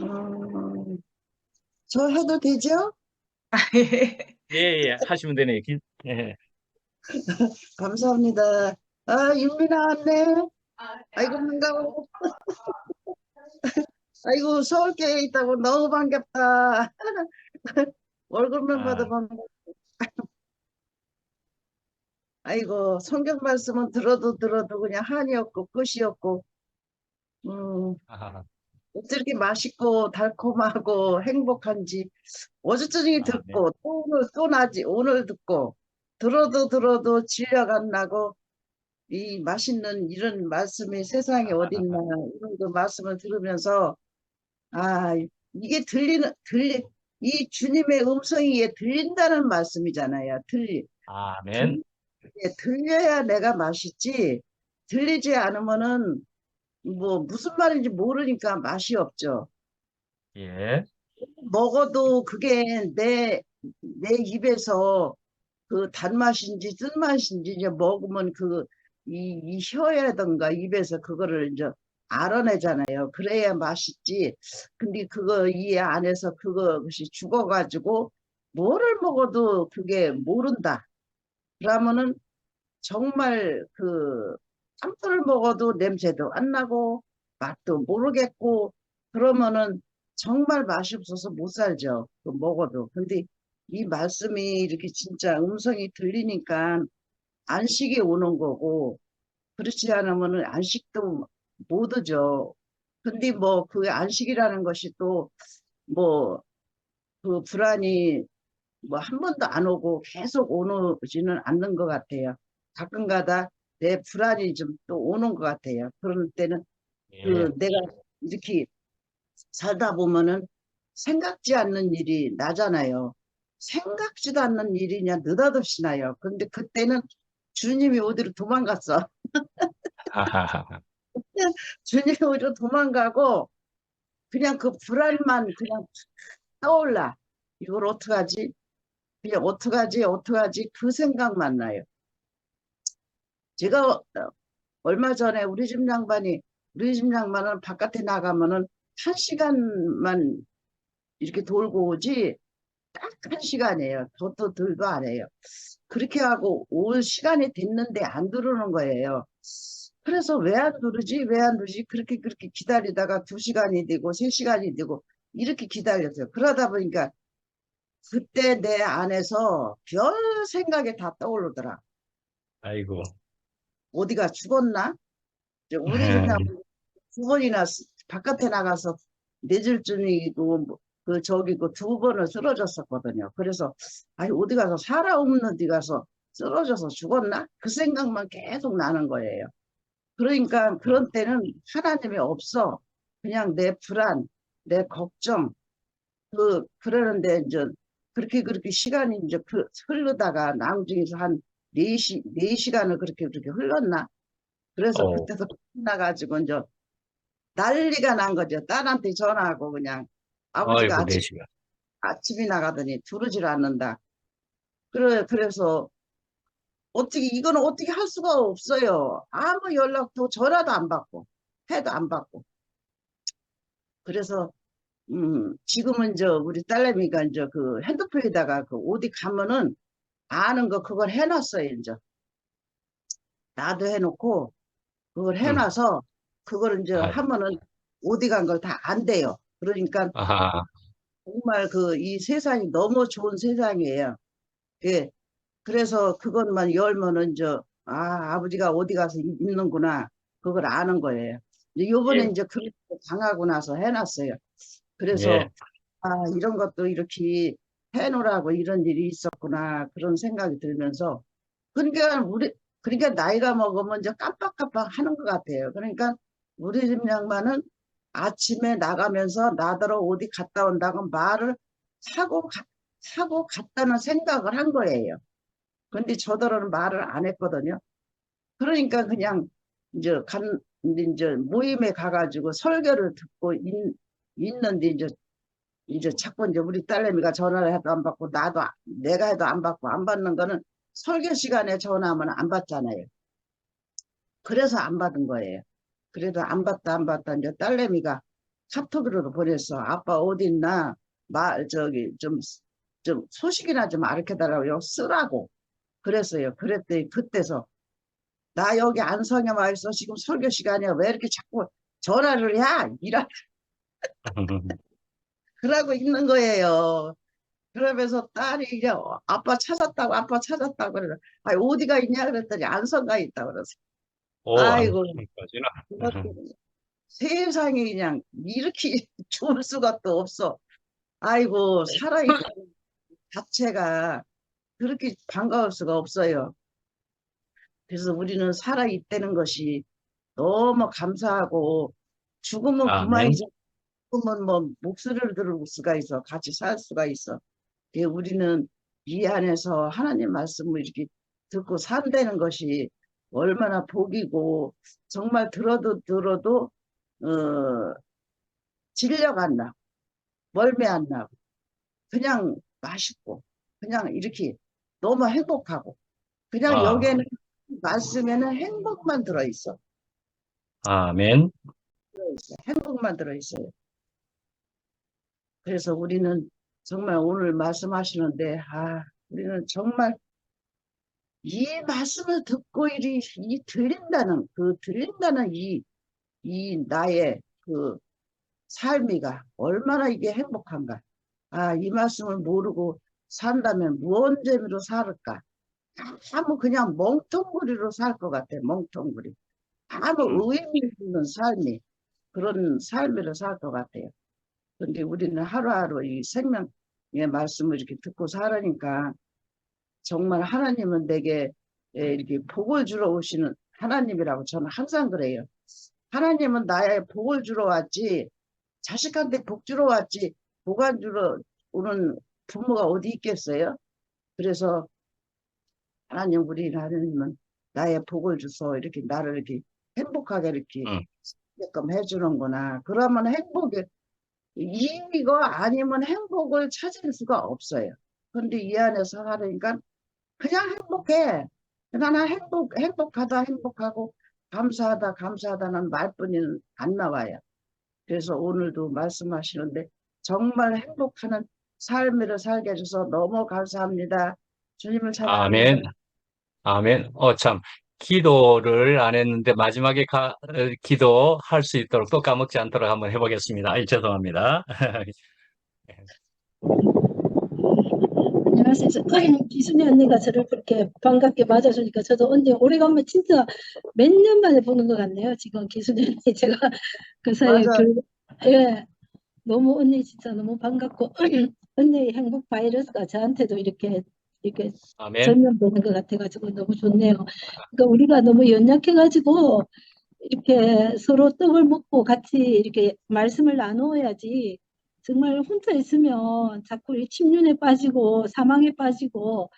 음, 저 해도 되죠? 예, 예, 하시면 되네요. 예. 감사합니다. 아, 윤미나 왔네. 아이고, 반가워. 아이고, 서울께 있다고 너무 반갑다. 얼굴만 봐도 아, 반갑. 아이고, 성경 말씀은 들어도 그냥 한이 없고 끝이 없고, 음, 아, 어떻게 맛있고 달콤하고 행복한지 어제저녁에 아, 네. 듣고 또 오늘 또 나지 오늘 듣고 들어도 진료가 안 나고 이 맛있는 이런 말씀이 세상에 어딨나 이런 그 말씀을 들으면서 아 이게 이 주님의 음성이 들린다는 말씀이잖아요. 아멘. 들, 들려야 내가 맛있지 들리지 않으면은 뭐 무슨 말인지 모르니까 맛이 없죠. 예. 먹어도 그게 내 입에서 그 단맛인지 쓴맛인지 이제 먹으면 이 혀라든가 입에서 그거를 이제 알아내잖아요. 그래야 맛있지. 근데 그거 이 안에서 그것이 죽어가지고 뭐를 먹어도 그게 모른다. 그러면은 정말 쌈밥을 먹어도 냄새도 안 나고 맛도 모르겠고 그러면은 정말 맛이 없어서 못 살죠. 그 먹어도. 근데 이 말씀이 이렇게 진짜 음성이 들리니까 안식이 오는 거고 그렇지 않으면은 안식도 못 오죠. 근데 뭐 그 안식이라는 것이 또 뭐 그 불안이 뭐 한 번도 안 오고 계속 오지는 않는 것 같아요. 가끔가다 내 불안이 좀 또 오는 것 같아요. 그럴 때는 예. 내가 이렇게 살다 보면은 생각지 않는 일이 나잖아요. 생각지도 않는 일이냐 느닷없이 나요. 근데 그때는 주님이 어디로 도망갔어. 하하하. 주님이 어디로 도망가고 그냥 그 불안만 그냥 떠올라. 이걸 어떡하지? 그냥 어떡하지? 그 생각만 나요. 제가 얼마 전에 우리 집 양반은 바깥에 나가면은 한 시간만 이렇게 돌고 오지 딱 한 시간이에요. 더도 들도 안 해요. 그렇게 하고 올 시간이 됐는데 안 들어오는 거예요. 그래서 왜 안 들으지? 왜 안 들지? 그렇게 기다리다가 두 시간이 되고 세 시간이 되고 이렇게 기다렸어요. 그러다 보니까 그때 내 안에서 별 생각이 다 떠오르더라. 아이고. 어디가 죽었나? 우리 집 예. 두 번이나 바깥에 나가서 뇌졸중이고 그 저기고 두 번을 쓰러졌었거든요. 그래서 아니 어디 가서 살아 없는 데 가서 쓰러져서 죽었나? 그 생각만 계속 나는 거예요. 그러니까 그런 때는 하나님이 없어. 그냥 내 불안, 내 걱정 그러는데 이제 그렇게 시간이 이제 흐르다가 나중에서 한 4시간을 그렇게 흘렀나? 그래서 어, 그때도 나가지고 이제 난리가 난 거죠. 딸한테 전화하고 그냥 아버지가 아이고, 4시간. 아침이 나가더니 두르질 않는다. 그래서 이거는 어떻게 할 수가 없어요. 아무 연락도 전화도 안 받고 해도 안 받고. 그래서 지금은 저 우리 딸내미가 이제 그 핸드폰에다가 그 어디 가면은 아는 거 그걸 해놨어요. 이제 나도 해놓고 그걸 음. 해놔서 그걸 이제 아, 하면은 어디 간 걸 다 안 돼요. 그러니까 아하. 정말 이 세상이 너무 좋은 세상이에요. 예. 그래서 그것만 열면은 아버지가 어디 가서 있는구나. 그걸 아는 거예요. 이제 요번에 예. 이제 그렇게 당하고 나서 해놨어요. 예. 그래서 이런 것도 이렇게 해놓으라고 이런 일이 있었구나. 그런 생각이 들면서 그러니까 그러니까 나이가 먹으면 이제 깜빡깜빡 하는 것 같아요. 그러니까 우리 집 양반은 아침에 나가면서 나더러 어디 갔다 온다고 말을 하고, 하고 갔다는 생각을 한 거예요. 근데 저더러는 말을 안 했거든요. 그러니까 그냥 이제 이제 모임에 가가지고 설교를 듣고 있는데 이제 자꾸 이제 우리 딸내미가 전화를 해도 안 받고 내가 해도 안 받고 안 받는 거는 설교 시간에 전화하면 안 받잖아요. 그래서 안 받은 거예요. 그래도 안 받다 이제 딸내미가 카톡으로도 보냈어. 아빠 어디 있나? 좀 소식이나 좀 알려달라고 쓰라고 그랬어요. 그랬더니 그때서 나 여기 안성에 와 있어. 지금 설교 시간이야. 왜 이렇게 자꾸 전화를 해? 그러고 있는 거예요. 그러면서 딸이 이제 아빠 찾았다고 그래. 아, 어디가 있냐 그랬더니 안성가 있다 그래서 오, 아이고 안성까지나. 그것도 세상에 그냥 이렇게 좋을 수가 또 없어. 아이고 살아있는 자체가 그렇게 반가울 수가 없어요. 그래서 우리는 살아있다는 것이 너무 감사하고 죽으면 아멘. 그만이지. 죽으면 뭐 목소리를 들을 수가 있어. 같이 살 수가 있어. 우리는 이 안에서 하나님 말씀을 이렇게 듣고 산다는 것이 얼마나 복이고 정말 들어도 질려가 안 나고 멀미 안 나고 그냥 맛있고 그냥 이렇게 너무 행복하고 그냥 아, 여기에는 말씀에는 행복만 들어있어. 아멘. 행복만 들어있어요. 그래서 우리는 정말 오늘 말씀하시는데 우리는 정말 이 말씀을 듣고 이 들린다는 이 나의 그 삶이가 얼마나 이게 행복한가. 이 말씀을 모르고 산다면 무언 재미로 살을까. 아무 그냥 멍텅구리로 살 것 같아. 멍텅구리. 아무 음, 의미 있는 삶이 그런 삶으로 살 것 같아요. 근데 우리는 하루하루 이 생명의 말씀을 이렇게 듣고 살으니까 정말 하나님은 내게 이렇게 복을 주러 오시는 하나님이라고 저는 항상 그래요. 하나님은 나의 복을 주러 왔지 자식한테 복 주러 왔지 복 안 주러 오는 부모가 어디 있겠어요? 그래서 우리 하나님은 나의 복을 주서 이렇게 나를 이렇게 행복하게 이렇게 음. 게끔 해주는구나. 그러면 이거 아니면 행복을 찾을 수가 없어요. 근데 이 안에서 하니까 그냥 행복해. 나 행복하고 감사하다는 말뿐이는 안 나와요. 그래서 오늘도 말씀하시는데 정말 행복하는 삶을 살게 해줘서 너무 감사합니다. 주님을 찬양합니다. 아멘. 아멘. 참. 기도를 안 했는데 마지막에 기도할 수 있도록 또 까먹지 않도록 한번 해보겠습니다. 죄송합니다. 안녕하세요. 기순이 언니가 저를 그렇게 반갑게 맞아주니까 저도 언니 오래간만에 진짜 몇 년 만에 보는 것 같네요. 지금 기순이 언니 제가 그 사이에 맞아. 예, 너무 언니 진짜 너무 반갑고 언니의 행복 바이러스가 저한테도 이렇게 아멘. 전염되는 것 같아가지고 너무 좋네요. 그러니까 우리가 너무 연약해가지고 이렇게 서로 떡을 먹고 같이 이렇게 말씀을 나누어야지 정말 혼자 있으면 자꾸 이 침륜에 빠지고 사망에 빠지고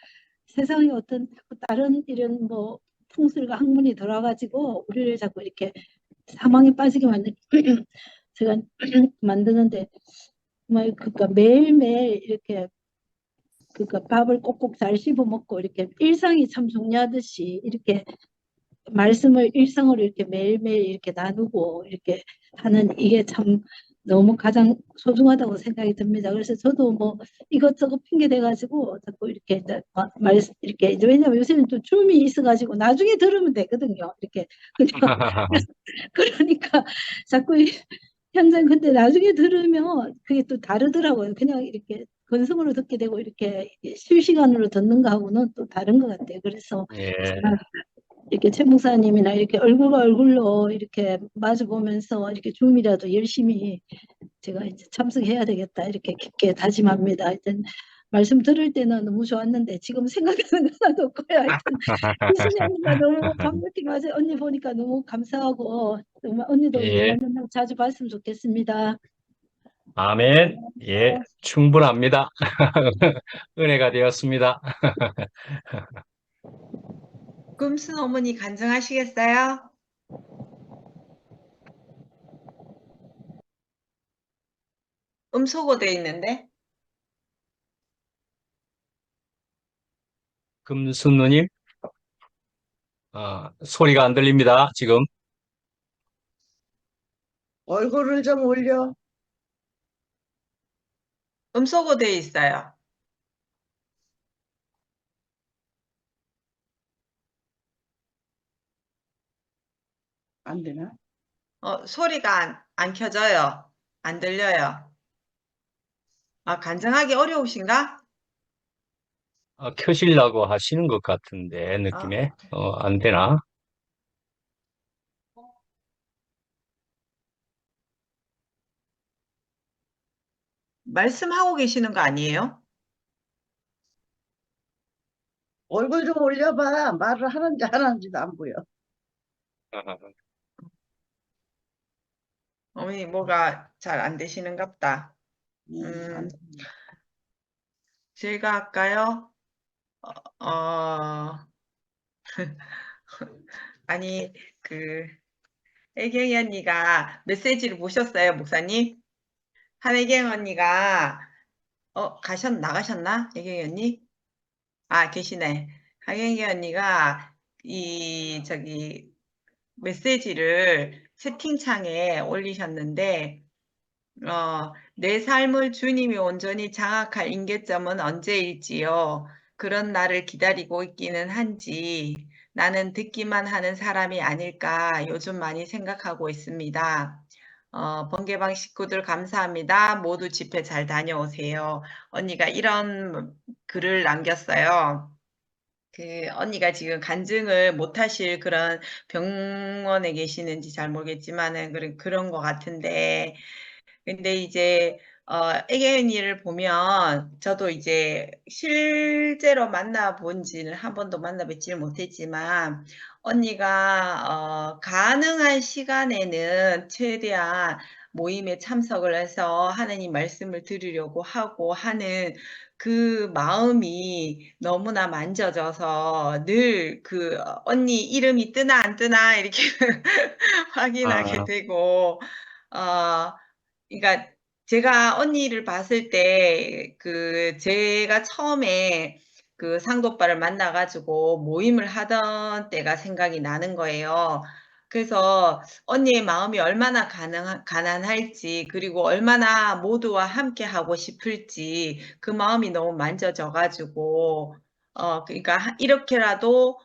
세상에 어떤 다른 이런 뭐 풍술과 학문이 들어와가지고 우리를 자꾸 이렇게 사망에 빠지게 제가 만드는데 정말 그러니까 매일매일 이렇게 그러니까 밥을 꼭꼭 잘 씹어 먹고 이렇게 일상이 참 중요하듯이 이렇게 말씀을 일상으로 이렇게 매일매일 이렇게 나누고 이렇게 하는 이게 참 너무 가장 소중하다고 생각이 듭니다. 그래서 저도 뭐 이것저것 핑계 대가지고 자꾸 이렇게 이렇게 이제 왜냐면 요새는 또 줌이 있어가지고 나중에 들으면 되거든요. 이렇게 그냥 그러니까 자꾸 현장 근데 나중에 들으면 그게 또 다르더라고요. 그냥 이렇게 건성으로 듣게 되고 이렇게 실시간으로 듣는 거하고는 또 다른 것 같아요. 그래서 예. 이렇게 최 목사님이나 이렇게 얼굴과 얼굴로 이렇게 마주 보면서 이렇게 줌이라도 열심히 제가 이제 참석해야 되겠다 이렇게 깊게 다짐합니다. 하여튼 말씀 들을 때는 너무 좋았는데 지금 생각하는 거 하나도 없고요. 하여튼 희순이 언니가 너무 반갑게 맞아요. 언니 보니까 너무 감사하고 정말 언니도 예. 만나면 자주 봤으면 좋겠습니다. 아멘. 예. 충분합니다. 은혜가 되었습니다. 금순 어머니 간증하시겠어요? 음소거 돼 있는데. 금순누님, 소리가 안 들립니다. 지금. 얼굴을 좀 올려. 음소거 돼 있어요. 안 되나? 소리가 안 켜져요. 안 들려요. 간증하기 어려우신가? 켜시려고 하시는 것 같은데, 느낌에. 안 되나? 말씀하고 계시는 거 아니에요? 얼굴 좀 올려봐. 말을 하는지 안 하는지도 안 보여. 어머니 뭐가 잘 안 되시는갑다. 안 제가 할까요? 어, 아니, 애경이 언니가 메시지를 보셨어요, 목사님? 한애경 언니가, 나가셨나? 애경이 언니? 계시네. 한애경이 언니가, 메시지를 채팅창에 올리셨는데, 내 삶을 주님이 온전히 장악할 임계점은 언제일지요. 그런 날을 기다리고 있기는 한지 나는 듣기만 하는 사람이 아닐까 요즘 많이 생각하고 있습니다. 번개방 식구들 감사합니다. 모두 집회 잘 다녀오세요. 언니가 이런 글을 남겼어요. 언니가 지금 간증을 못 하실 그런 병원에 계시는지 잘 모르겠지만은 그런 것 같은데, 근데 이제 애견이를 보면 저도 이제 실제로 만나본 지는 한 번도 만나뵙지를 못했지만 언니가 가능한 시간에는 최대한 모임에 참석을 해서 하느님 말씀을 들으려고 하고 하는 그 마음이 너무나 만져져서 늘 언니 이름이 뜨나 안 뜨나 이렇게 확인하게 아, 되고 어, 그러니까 제가 언니를 봤을 때 제가 처음에 상도빠를 만나가지고 모임을 하던 때가 생각이 나는 거예요. 그래서 언니의 마음이 얼마나 가난할지 그리고 얼마나 모두와 함께 하고 싶을지 그 마음이 너무 만져져가지고 그러니까 이렇게라도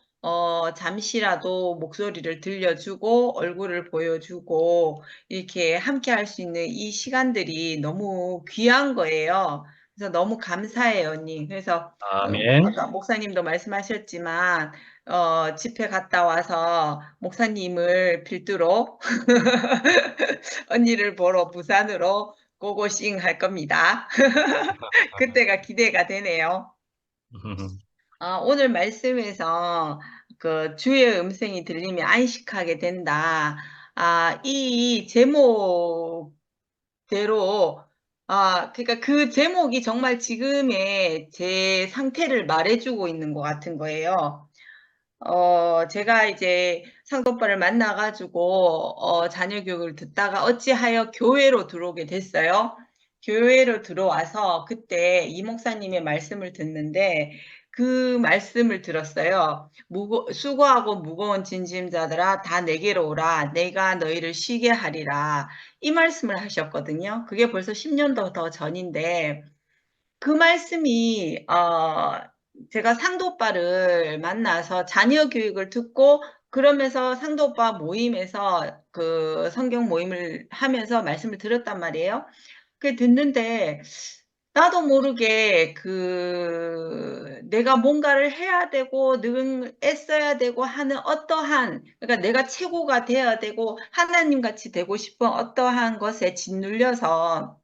잠시라도 목소리를 들려주고 얼굴을 보여주고 이렇게 함께 할 수 있는 이 시간들이 너무 귀한 거예요. 그래서 너무 감사해요, 언니. 그래서 아멘. 아까 목사님도 말씀하셨지만 집회 갔다 와서 목사님을 필두로 언니를 보러 부산으로 고고싱 할 겁니다. 그때가 기대가 되네요. 오늘 말씀에서 주의 음성이 들리면 안식하게 된다. 이 제목대로, 그러니까 그 제목이 정말 지금의 제 상태를 말해주고 있는 것 같은 거예요. 제가 이제 상도빠를 만나가지고, 자녀 교육을 듣다가 어찌하여 교회로 들어오게 됐어요. 교회로 들어와서 그때 이 목사님의 말씀을 듣는데 그 말씀을 들었어요. 수고하고 무거운 짐짐자들아 다 내게로 오라. 내가 너희를 쉬게 하리라. 이 말씀을 하셨거든요. 그게 벌써 10년도 더 전인데 그 말씀이 제가 상도빠를 만나서 자녀 교육을 듣고 그러면서 상도빠 모임에서 성경 모임을 하면서 말씀을 들었단 말이에요. 그 듣는데 나도 모르게 내가 뭔가를 해야 되고 애써야 되고 하는 그러니까 내가 최고가 되어야 되고 하나님 같이 되고 싶은 어떠한 것에 짓눌려서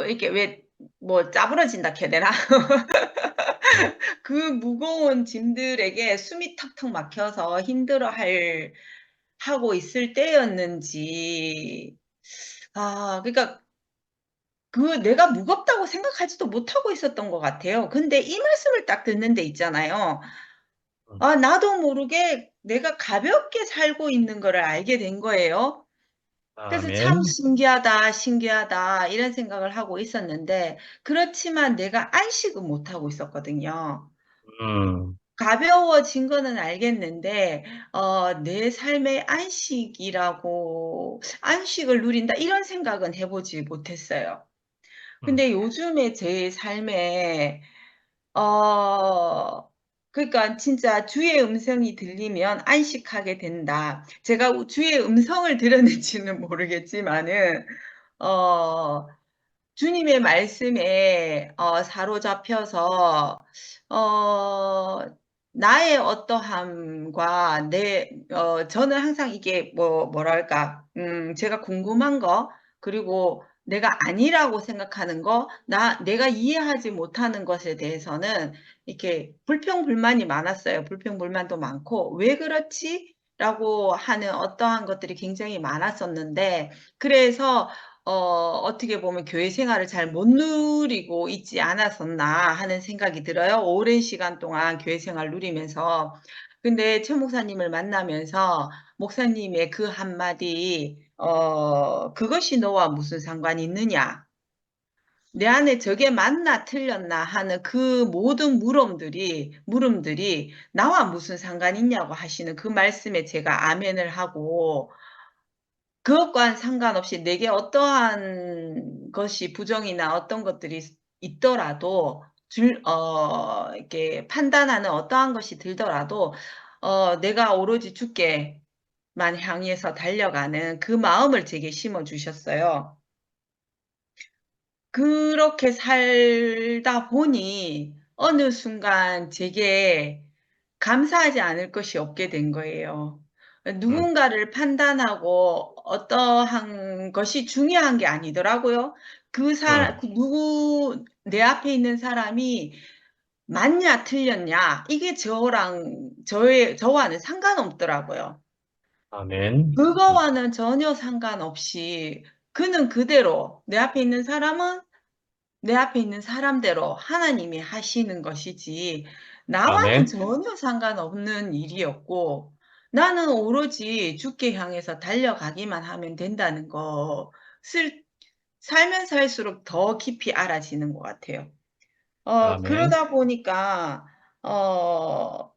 이렇게 뭐 짜부러진다 해야 되나? 그 무거운 짐들에게 숨이 턱턱 막혀서 하고 있을 때였는지, 그러니까 내가 무겁다고 생각하지도 못하고 있었던 것 같아요. 근데 이 말씀을 딱 듣는데 있잖아요. 나도 모르게 내가 가볍게 살고 있는 거를 알게 된 거예요. 그래서 참 아멘. 신기하다, 신기하다, 이런 생각을 하고 있었는데, 그렇지만 내가 안식은 못하고 있었거든요. 음, 가벼워진 거는 알겠는데, 내 삶의 안식을 누린다, 이런 생각은 해보지 못했어요. 근데 요즘에 제 삶에 어, 그러니까 진짜 주의 음성이 들리면 안식하게 된다. 제가 주의 음성을 들었는지는 모르겠지만은, 어, 주님의 말씀에 사로잡혀서 어, 나의 어떠함과 저는 항상 이게 뭐랄까, 제가 궁금한 거, 그리고 내가 아니라고 생각하는 거, 내가 이해하지 못하는 것에 대해서는 이렇게 불평불만이 많았어요. 불평불만도 많고, 왜 그렇지? 라고 하는 어떠한 것들이 굉장히 많았었는데, 그래서 어떻게 보면 교회 생활을 잘 못 누리고 있지 않았었나 하는 생각이 들어요. 오랜 시간 동안 교회 생활 누리면서. 근데 최 목사님을 만나면서 목사님의 그 한마디, 그것이 너와 무슨 상관이 있느냐? 내 안에 저게 맞나 틀렸나 하는 그 모든 물음들이 나와 무슨 상관이 있냐고 하시는 그 말씀에 제가 아멘을 하고, 그것과는 상관없이 내게 어떠한 것이 부정이나 어떤 것들이 있더라도 이렇게 판단하는 어떠한 것이 들더라도 내가 오로지 주께만 향해서 달려가는 그 마음을 제게 심어 주셨어요. 그렇게 살다 보니 어느 순간 제게 감사하지 않을 것이 없게 된 거예요. 누군가를 판단하고 어떠한 것이 중요한 게 아니더라고요. 내 앞에 있는 사람이 맞냐, 틀렸냐, 이게 저와는 상관없더라고요. 아멘. 그거와는 전혀 상관없이 그는 그대로 내 앞에 있는 사람대로 하나님이 하시는 것이지, 나와는 아멘. 전혀 상관없는 일이었고, 나는 오로지 주께 향해서 달려가기만 하면 된다는 것을 살면 살수록 더 깊이 알아지는 것 같아요. 아멘. 그러다 보니까, 어,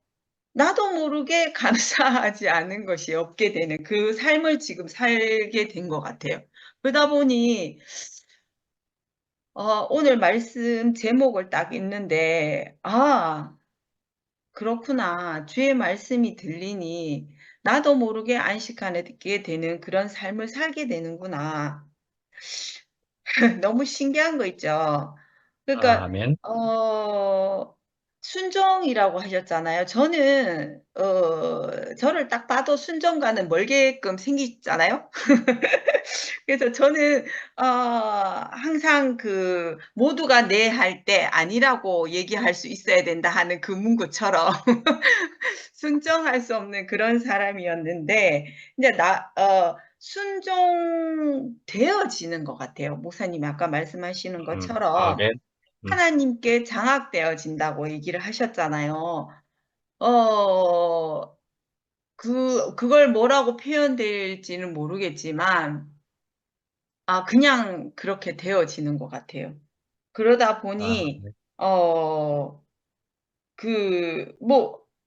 나도 모르게 감사하지 않은 것이 없게 되는 그 삶을 지금 살게 된 것 같아요. 그러다 보니, 오늘 말씀 제목을 딱 읽는데, 그렇구나. 주의 말씀이 들리니, 나도 모르게 안식하게 되는 그런 삶을 살게 되는구나. 너무 신기한 거 있죠. 그러니까, 아멘. 순종이라고 하셨잖아요. 저를 딱 봐도 순종과는 멀게끔 생기잖아요. 그래서 저는 항상 모두가 네 할 때 아니라고 얘기할 수 있어야 된다 하는 그 문구처럼 순종할 수 없는 그런 사람이었는데, 이제 순종되어지는 것 같아요. 목사님이 아까 말씀하시는 것처럼 아멘. 하나님께 장악되어진다고 얘기를 하셨잖아요. 어, 그걸 뭐라고 표현될지는 모르겠지만, 그냥 그렇게 되어지는 것 같아요. 그러다 보니, 아멘. 어,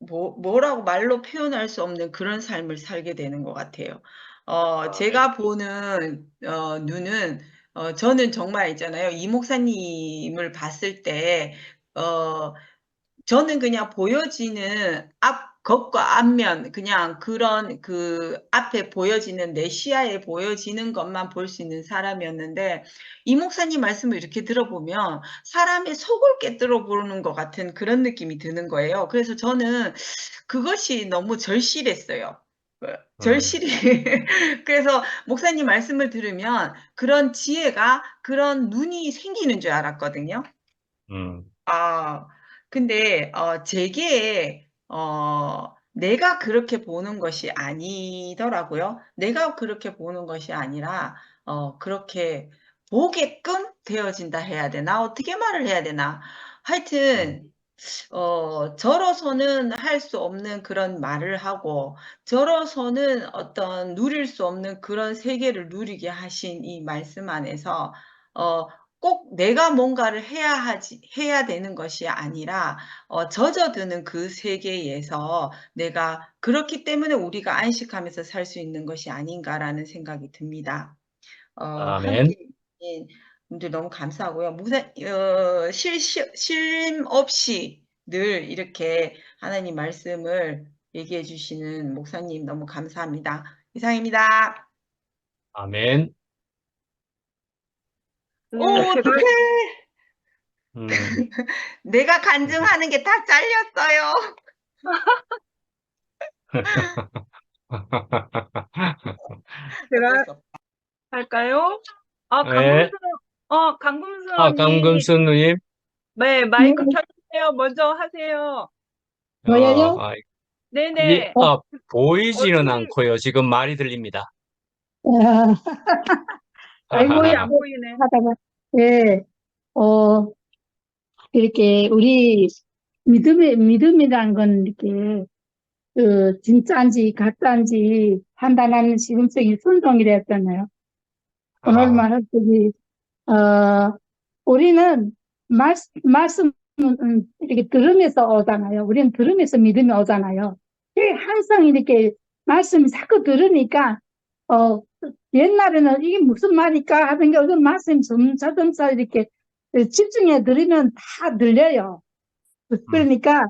뭐라고 말로 표현할 수 없는 그런 삶을 살게 되는 것 같아요. 아멘. 제가 보는, 눈은, 저는 정말 있잖아요. 이 목사님을 봤을 때, 어, 저는 그냥 보여지는 겉과 앞면, 그냥 그런 앞에 보여지는 내 시야에 보여지는 것만 볼 수 있는 사람이었는데, 이 목사님 말씀을 이렇게 들어보면 사람의 속을 꿰뚫어 보는 것 같은 그런 느낌이 드는 거예요. 그래서 저는 그것이 너무 절실했어요. 절실히. 그래서 목사님 말씀을 들으면 그런 지혜가, 그런 눈이 생기는 줄 알았거든요. 음, 아, 근데, 제게, 내가 그렇게 보는 것이 아니더라고요. 내가 그렇게 보는 것이 아니라, 그렇게 보게끔 되어진다 해야 되나? 어떻게 말을 해야 되나? 음, 하여튼, 저로서는 할 수 없는 그런 말을 하고, 저로서는 누릴 수 없는 그런 세계를 누리게 하신 이 말씀 안에서, 어, 꼭 내가 뭔가를 해야 되는 것이 아니라, 젖어드는 그 세계에서 내가, 그렇기 때문에 우리가 안식하면서 살 수 있는 것이 아닌가라는 생각이 듭니다. 아멘. 함께 분들 너무 감사하고요. 쉼 없이 늘 이렇게 하나님 말씀을 얘기해 주시는 목사님 너무 감사합니다. 이상입니다. 아멘. 오, 제가 어떡해. 음. 내가 간증하는 게 다 잘렸어요. 제가 어쩔 수 없다. 할까요? 네. 강금수 강금수 언니, 누님. 네, 마이크 켜주세요. 먼저 하세요. 보여요? 아, 네네. 보이지는 어떻게- 않고요. 지금 말이 들립니다. 아, 거의 아이고, 안 보이네. 하다가, 예, 이렇게 우리 믿음이란 건 이렇게, 진짜인지 가짜인지 판단하는 시금석이 순종이랬잖아요. 오늘 말했듯이, 우리는 말씀은 이렇게 들으면서 오잖아요. 우리는 들으면서 믿음이 오잖아요. 항상 이렇게 말씀을 자꾸 들으니까, 옛날에는 이게 무슨 말일까 하던 게 요즘 말씀 점차 이렇게 집중해 들으면 다 들려요. 그러니까,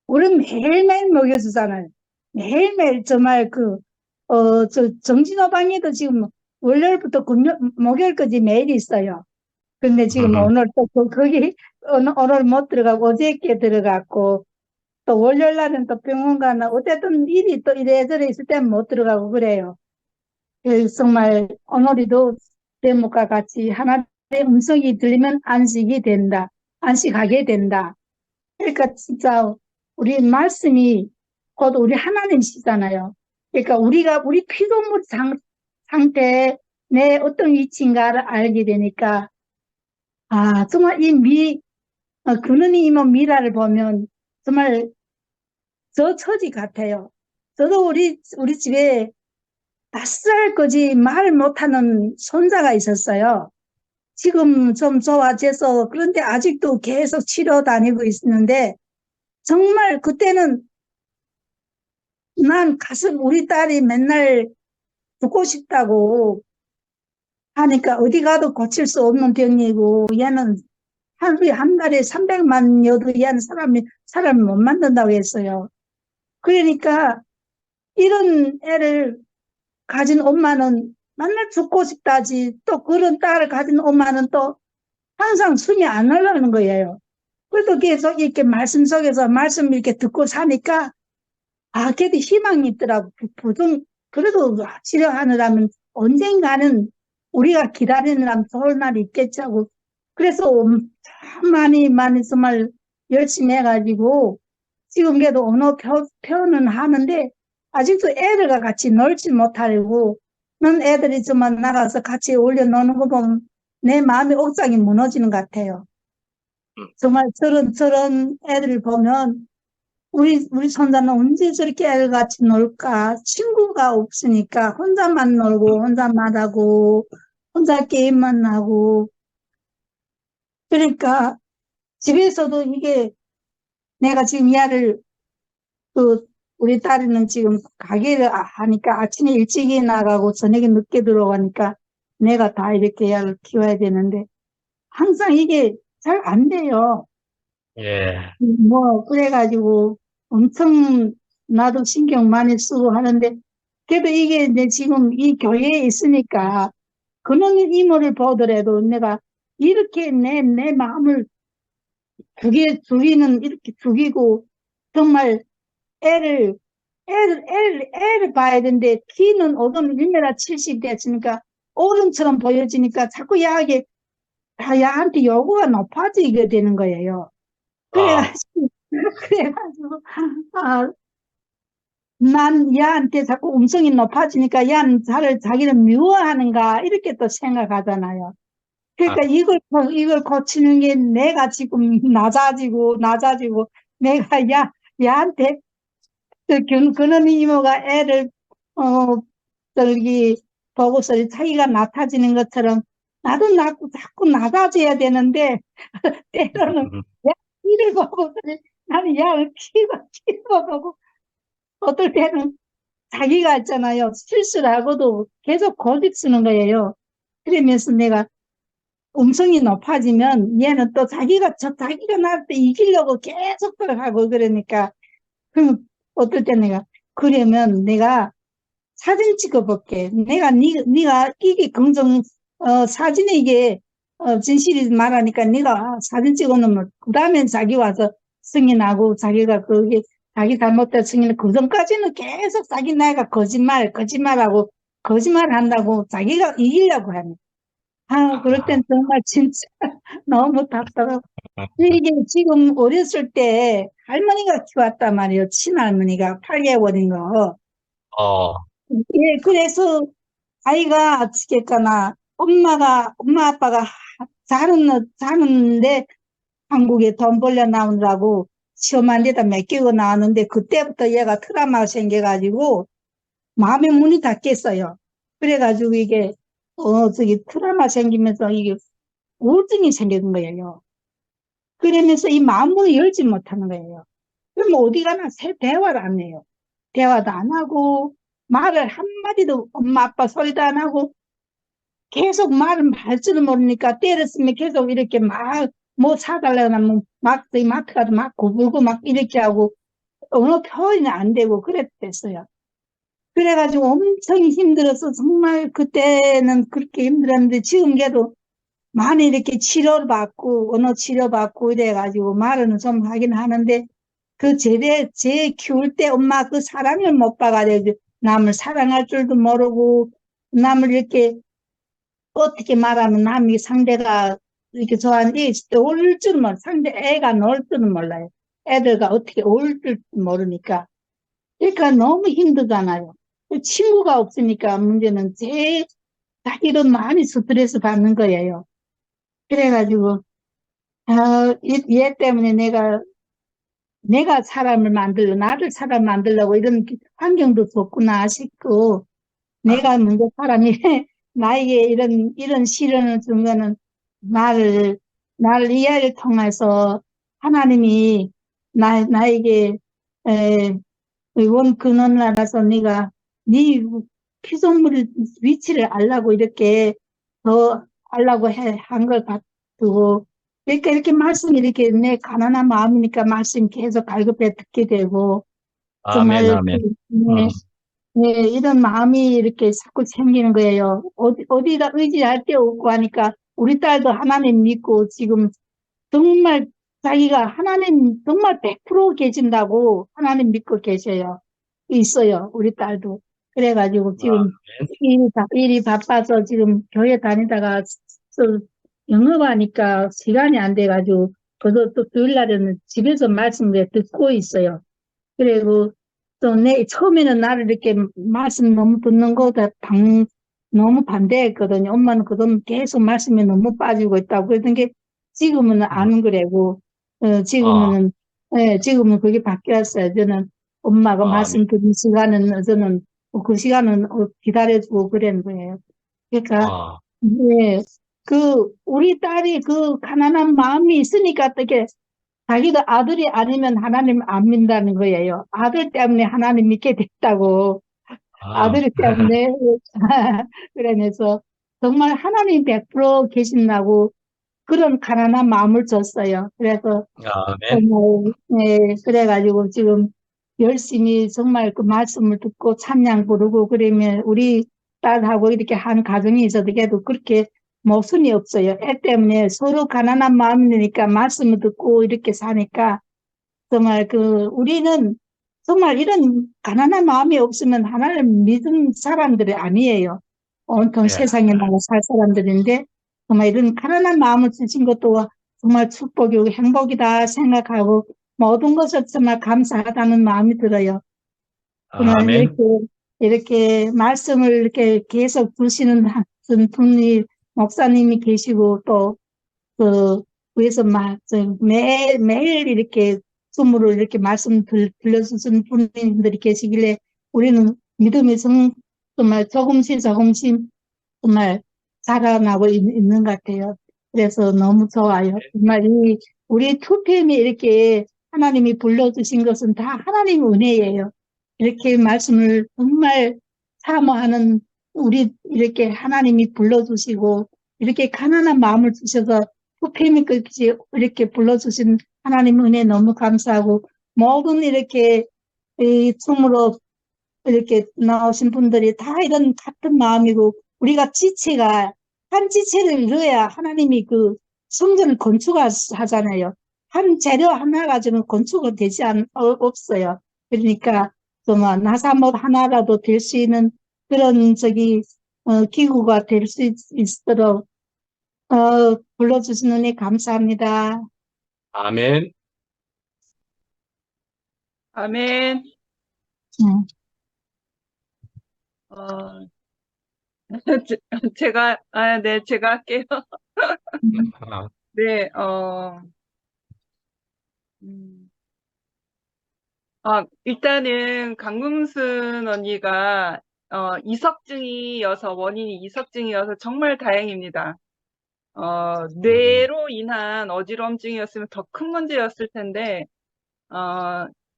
우리는 매일매일 먹여주잖아요. 매일매일 정말 정진호방에도 지금 월요일부터 목요일까지 매일 있어요. 근데 지금 오늘 또 거기 오늘 못 들어가고 어저께 들어갔고 또 월요일 날은 또 병원 가나 어쨌든 일이 또 이래저래 있을 때는 못 들어가고 그래요. 그래서 정말 오늘이도 제목과 같이 하나님의 음성이 들리면 안식하게 된다. 그러니까 진짜 우리 말씀이 곧 우리 하나님이시잖아요. 그러니까 우리 피조물 상태에 내 어떤 위치인가를 알게 되니까 정말 근원이 임한 미라를 보면 정말 저 처지 같아요. 저도 우리 집에 낯설거지 말 못하는 손자가 있었어요. 지금 좀 좋아져서 그런데 아직도 계속 치료 다니고 있는데 정말 그때는 난 우리 딸이 맨날 죽고 싶다고 하니까 어디 가도 고칠 수 없는 병이고 얘는 하루에 한 달에 300만 여도 얘는 사람을 못 만든다고 했어요. 그러니까 이런 애를 가진 엄마는 맨날 죽고 싶다지 또 그런 딸을 가진 엄마는 또 항상 숨이 안 올라오는 거예요. 그래도 계속 이렇게 말씀 속에서 말씀 이렇게 듣고 사니까 그래도 희망이 있더라고. 그래도 치료하느라면 언젠가는 우리가 기다리느라면 좋을 날이 있겠지 하고. 그래서 참 많이 정말 열심히 해가지고 지금 그래도 언어 표현은 하는데 아직도 애들과 같이 놀지 못하고 는 애들이 정말 나가서 같이 올려놓는 거 보면 내 마음의 옥상이 무너지는 것 같아요. 정말 저런 애들을 보면 우리 손자는 언제 저렇게 애들같이 놀까? 친구가 없으니까 혼자만 놀고 혼자만 하고 혼자 게임만 하고 그러니까 집에서도 이게 내가 지금 얘를 우리 딸이는 지금 가게를 하니까 아침에 일찍 나가고 저녁에 늦게 들어가니까 내가 다 이렇게 얘를 키워야 되는데 항상 이게 잘 안 돼요. 예. 그래가지고 엄청 나도 신경 많이 쓰고 하는데 그래도 이게 이제 지금 이 교회에 있으니까 그런 이모를 보더라도 내가 이렇게 내 마음을 이렇게 죽이고 정말 애를 봐야 되는데 키는 오늘 1m 70 됐으니까 어른처럼 보여지니까 자꾸 야한테 요구가 높아지게 되는 거예요. 그래가지고 난 얘한테 자꾸 음성이 높아지니까 얘는 자기는 미워하는가 이렇게 또 생각하잖아요. 그러니까 이걸 고치는 게 내가 지금 낮아지고 내가 얘한테 그런 이모가 애를 저기 보고서 자기가 낮아지는 것처럼 나도 자꾸 낮아져야 되는데 때로는 이를 보고 나는 얘를 키고 보고 어떨 때는 자기가 있잖아요. 실수를 하고도 계속 고집 쓰는 거예요. 그러면서 내가 음성이 높아지면 얘는 또 자기가 나한테 이기려고 계속 하고 그러니까 그럼 어떨 때 내가 그러면 내가 사진 찍어볼게. 네가 이게 사진에 이게 진실이 말하니까 네가 사진 찍어놓으면 그 다음엔 자기 와서 승인하고 자기가 그게 자기 잘못된 승인을 그 전까지는 계속 자기 나이가 거짓말하고 거짓말한다고 자기가 이기려고 하네. 그럴 땐 정말 진짜 너무 답답하고. 이게 지금 어렸을 때 할머니가 키웠단 말이에요. 친할머니가 8개월인 거. 어, 예, 그래서 아이가 어떻게까나 엄마 아빠가 자는데 한국에 돈 벌려 나오느라고 시험한 데다 맡기고 나왔는데 그때부터 얘가 트라우마가 생겨가지고 마음의 문이 닫겠어요. 그래가지고 이게 트라우마 생기면서 이게 우울증이 생기는 거예요. 그러면서 이 마음문을 열지 못하는 거예요. 그럼 어디 가나 대화를 안 해요. 대화도 안 하고 말을 한마디도 엄마 아빠 소리도 안 하고 계속 말은 할 줄을 모르니까 때렸으면 계속 이렇게 뭐 사달라고 하면 마트 가서 막 구불고 막 이렇게 하고 언어 표현이 안 되고 그랬댔어요. 그래가지고 엄청 힘들어서 정말 그때는 그렇게 힘들었는데 지금 걔도 많이 이렇게 치료를 받고 언어 치료 받고 이래가지고 말은 좀 하긴 하는데 제 키울 때 엄마 그 사랑을 못 봐가지고 남을 사랑할 줄도 모르고 남을 이렇게 어떻게 말하면 남이 상대가 이렇게 저한테 어울릴 줄은 상대 애가 놀 줄은 몰라요. 애들과 어떻게 어울릴 줄 모르니까. 그러니까 너무 힘들잖아요. 친구가 없으니까 문제는 자기도 많이 스트레스 받는 거예요. 그래가지고, 얘 때문에 내가 나를 사람 만들려고 이런 환경도 좋구나 싶고, 내가 먼저 사람이 나에게 이런 시련을 준 거는 나를 이해를 통해서 하나님이 나에게, 원 근원을 알아서 네가 네 피조물 위치를 알라고 이렇게 더 알라고 한 걸 같고, 그러니까 이렇게 말씀이 이렇게 내 가난한 마음이니까 말씀 계속 갈급해 듣게 되고, 아멘, 정말, 아멘. 네, 네, 이런 마음이 이렇게 자꾸 생기는 거예요. 어디다 의지할 데 없고 하니까 우리 딸도 하나님 믿고 지금 정말 자기가 하나님 정말 100% 계신다고 하나님 믿고 있어요. 우리 딸도. 그래가지고 지금 일이 바빠서 지금 교회 다니다가 영업하니까 시간이 안 돼가지고 그래도 또 주일날에는 집에서 말씀을 듣고 있어요. 그리고 또 처음에는 나를 이렇게 말씀 너무 듣는 거다 너무 반대했거든요. 엄마는 그동안 계속 말씀에 너무 빠지고 있다고 그랬던 게 지금은 안 그래고, 지금은 그게 바뀌었어요. 저는 엄마가 말씀 듣는 시간은 저는 그 시간은 기다려주고 그런 거예요. 그러니까, 예, 우리 딸이 그 가난한 마음이 있으니까 어떻게 자기도 아들이 아니면 하나님 안 믿는다는 거예요. 아들 때문에 하나님 믿게 됐다고. 아들 때문에. 그러면서 정말 하나님 100% 계신다고 그런 가난한 마음을 줬어요. 그래서 아멘. 정말, 네, 그래가지고 지금 열심히 정말 그 말씀을 듣고 찬양 부르고 그러면 우리 딸하고 이렇게 한 가정이 있어도 걔도 그렇게 모순이 없어요. 애 때문에 서로 가난한 마음이니까 말씀을 듣고 이렇게 사니까 정말 우리는 정말 이런 가난한 마음이 없으면 하나님 믿은 사람들이 아니에요. 온통 예. 세상에 나가 살 사람들인데 정말 이런 가난한 마음을 주신 것도 정말 축복이고 행복이다 생각하고 모든 것을 정말 감사하다는 마음이 들어요. 그러나 아멘. 이렇게 말씀을 이렇게 계속 주시는 분이 목사님이 계시고 또 위에서 매일 이렇게 줌으로 이렇게 말씀 들려주시는 분들이 계시길래 우리는 믿음이 정말 조금씩 정말 자라나고 있는 것 같아요. 그래서 너무 좋아요. 정말 우리 투팸이 이렇게 하나님이 불러주신 것은 다 하나님의 은혜예요. 이렇게 말씀을 정말 사모하는 우리 이렇게 하나님이 불러주시고 이렇게 가난한 마음을 주셔서 부패미 끝이 이렇게 불러주신 하나님 은혜 너무 감사하고 모든 이렇게 이 춤으로 이렇게 나오신 분들이 다 이런 같은 마음이고 우리가 지체가 한 지체를 이뤄야 하나님이 그 성전을 건축하잖아요. 한 재료 하나 가지고는 건축은 없어요. 그러니까 그뭐 나사못 하나라도 될 수 있는 그런 기구가 될 수 있도록 불러주신 은혜 감사합니다. 아멘. 아멘. 음. 어, 제가 할게요. 아, 네, 음, 일단은 강금순 언니가 이석증이어서 원인이 이석증이어서 정말 다행입니다. 뇌로 인한 어지럼증이었으면 더 큰 문제였을 텐데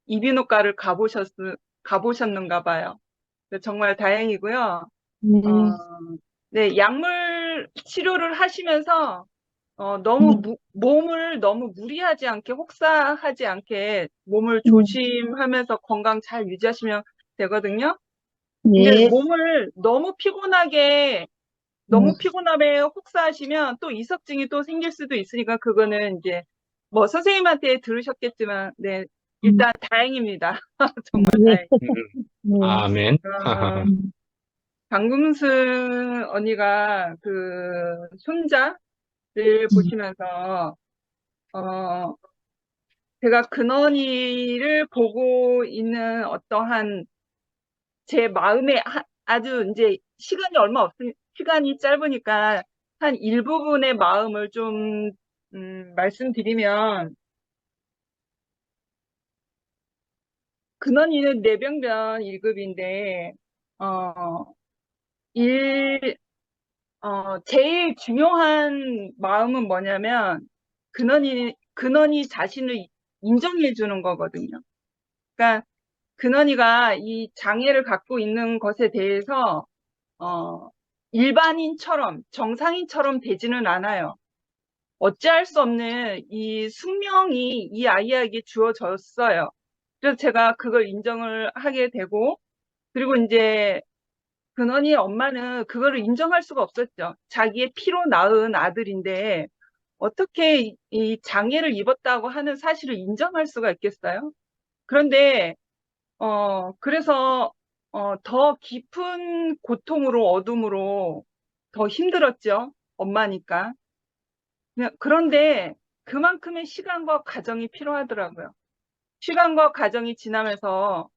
이비인후과를 가보셨는가 봐요. 그래서 정말 다행이고요. 네. 네, 약물 치료를 하시면서 몸을 너무 무리하지 않게 혹사하지 않게 몸을 조심하면서 건강 잘 유지하시면 되거든요. 근데 네. 몸을 너무 피곤하게 혹사하시면 또 이석증이 또 생길 수도 있으니까 그거는 이제 뭐 선생님한테 들으셨겠지만 네, 일단 다행입니다. 정말 다행. 네. 아멘. 강금순 언니가 그 손자를 보시면서 제가 근원이를 보고 있는 어떠한 제 마음에 아주 이제 시간이 짧으니까 한 일부분의 마음을 좀 말씀드리면 근원이는 뇌병변 1급인데 제일 중요한 마음은 뭐냐면 근원이 자신을 인정해 주는 거거든요. 그러니까 근원이가 이 장애를 갖고 있는 것에 대해서 일반인처럼 정상인처럼 되지는 않아요. 어찌할 수 없는 이 숙명이 이 아이에게 주어졌어요. 그래서 제가 그걸 인정을 하게 되고 그리고 이제 근원이의 엄마는 그거를 인정할 수가 없었죠. 자기의 피로 낳은 아들인데 어떻게 이 장애를 입었다고 하는 사실을 인정할 수가 있겠어요? 그런데 그래서 더 깊은 고통으로 어둠으로 더 힘들었죠. 엄마니까. 그런데 그만큼의 시간과 과정이 필요하더라고요. 시간과 과정이 지나면서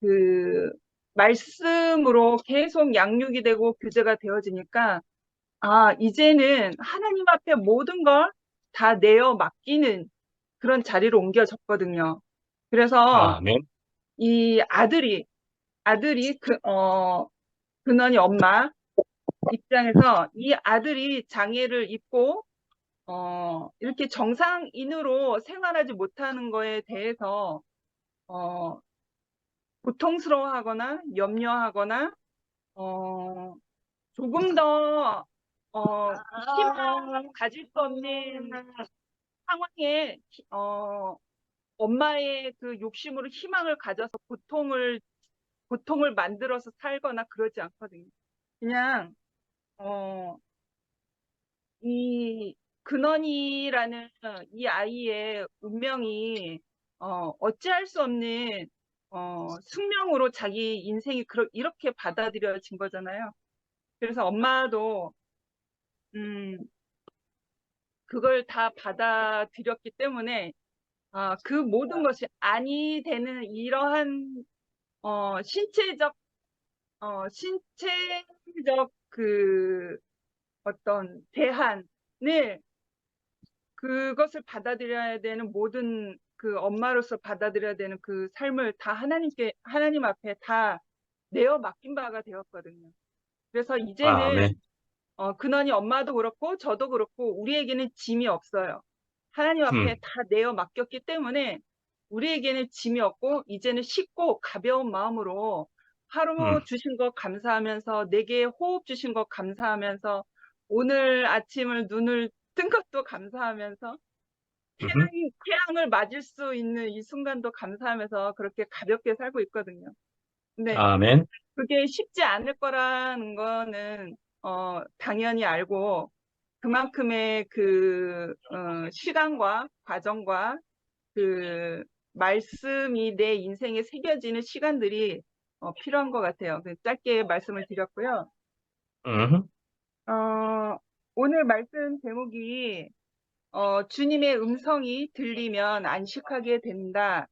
그 말씀으로 계속 양육이 되고 교제가 되어지니까 이제는 하나님 앞에 모든 걸 다 내어 맡기는 그런 자리로 옮겨졌거든요. 그래서 아멘. 이 아들이 근원이 엄마 입장에서 이 아들이 장애를 입고 이렇게 정상인으로 생활하지 못하는 거에 대해서 고통스러워하거나 염려하거나 조금 더 희망을 가질 수 없는 상황에 엄마의 그 욕심으로 희망을 가져서 고통을 만들어서 살거나 그러지 않거든요. 그냥 이 근원이라는 이 아이의 운명이 어찌할 수 없는 숙명으로 자기 인생이 이렇게 받아들여진 거잖아요. 그래서 엄마도 그걸 다 받아들였기 때문에 그 모든 것이 아니 되는 이러한 신체적 그 어떤 대한을 그것을 받아들여야 되는 모든 그 엄마로서 받아들여야 되는 그 삶을 다 하나님 앞에 다 내어 맡긴 바가 되었거든요. 그래서 이제는 아멘. 근원이 엄마도 그렇고 저도 그렇고 우리에게는 짐이 없어요. 하나님 앞에 다 내어 맡겼기 때문에 우리에게는 짐이 없고 이제는 쉽고 가벼운 마음으로 하루 주신 것 감사하면서 내게 호흡 주신 것 감사하면서 오늘 아침을 눈을 뜬 것도 감사하면서 태양을 맞을 수 있는 이 순간도 감사하면서 그렇게 가볍게 살고 있거든요. 근데 아멘. 그게 쉽지 않을 거라는 거는 당연히 알고 그만큼의 시간과 과정과 그 말씀이 내 인생에 새겨지는 시간들이 필요한 것 같아요. 짧게 말씀을 드렸고요. 음, 오늘 말씀 제목이 주님의 음성이 들리면 안식하게 된다.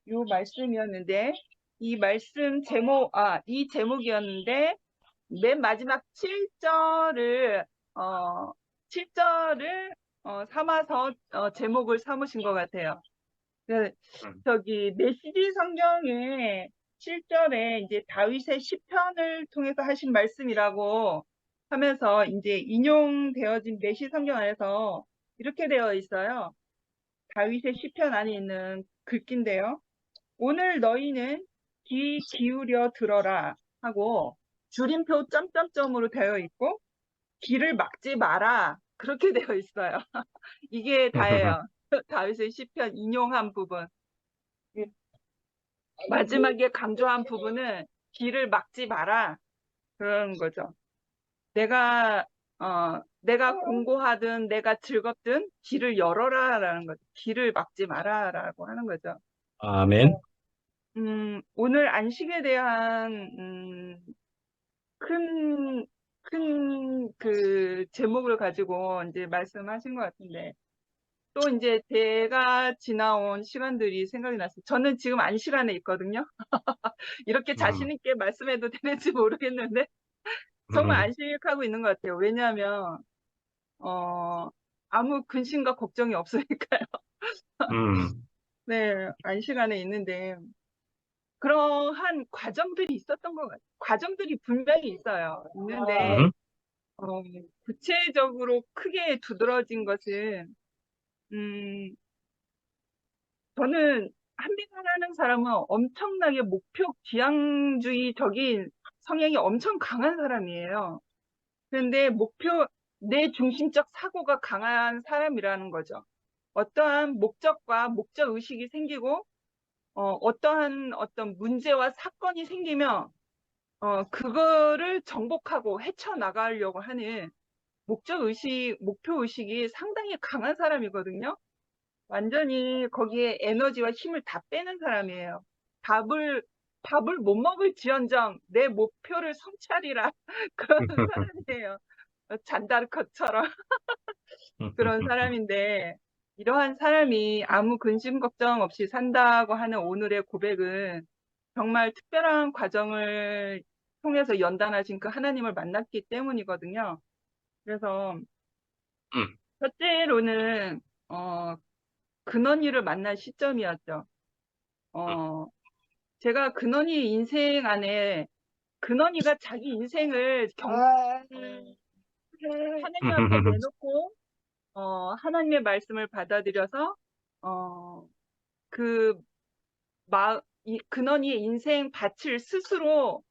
이 말씀이었는데 이 제목이었는데 맨 마지막 7절을 삼아서 제목을 삼으신 것 같아요. 저기 메시지 성경에 7절에 이제 다윗의 시편을 통해서 하신 말씀이라고 하면서 이제 인용되어진 메시지 성경 안에서 이렇게 되어 있어요. 다윗의 시편 안에 있는 글귀인데요. 오늘 너희는 귀 기울여 들어라 하고 줄임표 점점점으로 되어 있고 귀를 막지 마라 그렇게 되어 있어요. 이게 다예요. 다윗의 시편 인용한 부분. 마지막에 강조한 부분은 귀를 막지 마라 그런 거죠. 내가 공고하든 내가 즐겁든 귀를 열어라라는 거죠. 귀를 막지 마라라고 하는 거죠. 아멘. 오늘 안식에 대한 큰 그 제목을 가지고 이제 말씀하신 것 같은데 또 이제 제가 지나온 시간들이 생각이 났어요. 저는 지금 안식 안에 있거든요. 이렇게 자신 있게 말씀해도 되는지 모르겠는데 정말 안식하고 있는 것 같아요. 왜냐하면 아무 근심과 걱정이 없으니까요. 네, 안식 안에 있는데 그러한 과정들이 있었던 것 같아요. 과정들이 분명히 있어요. 있는데 구체적으로 크게 두드러진 것은 저는 한비사라는 사람은 엄청나게 목표 지향주의적인 성향이 엄청 강한 사람이에요. 그런데 내 중심적 사고가 강한 사람이라는 거죠. 어떠한 목적과 목적 의식이 생기고 어떠한 어떤 문제와 사건이 생기면 그거를 정복하고 헤쳐나가려고 하는 목표 의식이 상당히 강한 사람이거든요. 완전히 거기에 에너지와 힘을 다 빼는 사람이에요. 밥을 못 먹을지언정 내 목표를 성취하리라 그런 사람이에요. 잔다르크처럼 그런 사람인데 이러한 사람이 아무 근심 걱정 없이 산다고 하는 오늘의 고백은 정말 특별한 과정을 통해서 연단하신 그 하나님을 만났기 때문이거든요. 그래서 첫째로는 근원이를 만난 시점이었죠. 제가 근원이 인생 안에 근원이가 자기 인생을 하나님 앞에 내놓고 하나님의 말씀을 받아들여서 근원이의 인생 밭을 스스로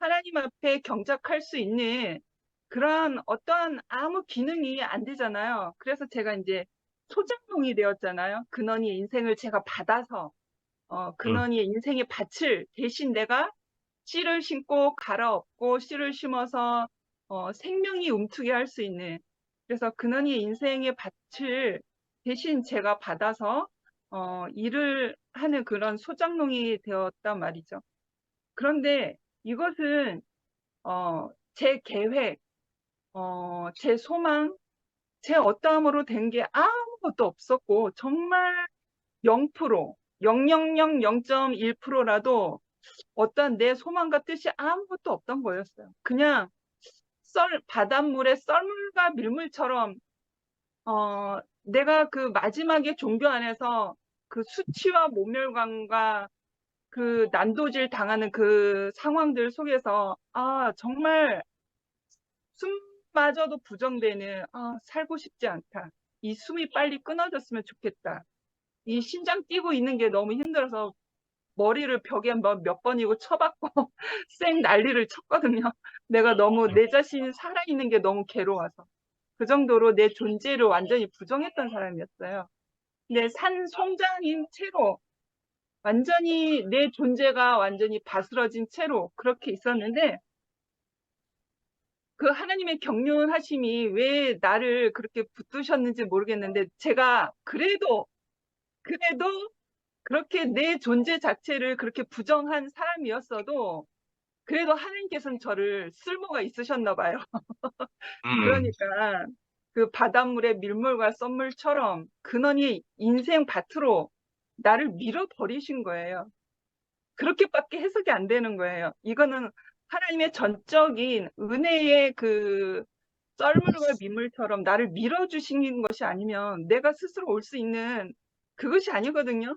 하나님 앞에 경작할 수 있는 그런 어떠한 아무 기능이 안 되잖아요. 그래서 제가 이제 소작농이 되었잖아요. 근원이의 인생을 제가 받아서 근원이의 인생의 밭을 대신 내가 씨를 심고 갈아엎고 씨를 심어서 생명이 움트게 할 수 있는 그래서 근원이의 인생의 밭을 대신 제가 받아서 일을 하는 그런 소작농이 되었단 말이죠. 그런데 이것은 제 계획, 제 소망, 제 어떠함으로 된 게 아무것도 없었고 정말 0%, 0.1%라도 어떤 내 소망과 뜻이 아무것도 없던 거였어요. 그냥 바닷물에 썰물과 밀물처럼 내가 그 마지막에 종교 안에서 그 수치와 모멸감과 그 난도질 당하는 그 상황들 속에서 정말 숨마저도 부정되는 살고 싶지 않다. 이 숨이 빨리 끊어졌으면 좋겠다. 이 심장 뛰고 있는 게 너무 힘들어서 머리를 벽에 몇 번이고 쳐박고 쌩 난리를 쳤거든요. 내가 너무 내 자신이 살아있는 게 너무 괴로워서. 그 정도로 내 존재를 완전히 부정했던 사람이었어요. 근데 산송장인 채로 완전히 내 존재가 완전히 바스러진 채로 그렇게 있었는데 그 하나님의 경륜하심이 왜 나를 그렇게 붙드셨는지 모르겠는데 제가 그래도 그렇게 내 존재 자체를 그렇게 부정한 사람이었어도 그래도 하나님께서는 저를 쓸모가 있으셨나 봐요. 그러니까 그 바닷물의 밀물과 썬물처럼 근원이 인생 밭으로 나를 밀어버리신 거예요. 그렇게밖에 해석이 안 되는 거예요. 이거는 하나님의 전적인 은혜의 그 썰물과 민물처럼 나를 밀어주신 것이 아니면 내가 스스로 올 수 있는 그것이 아니거든요.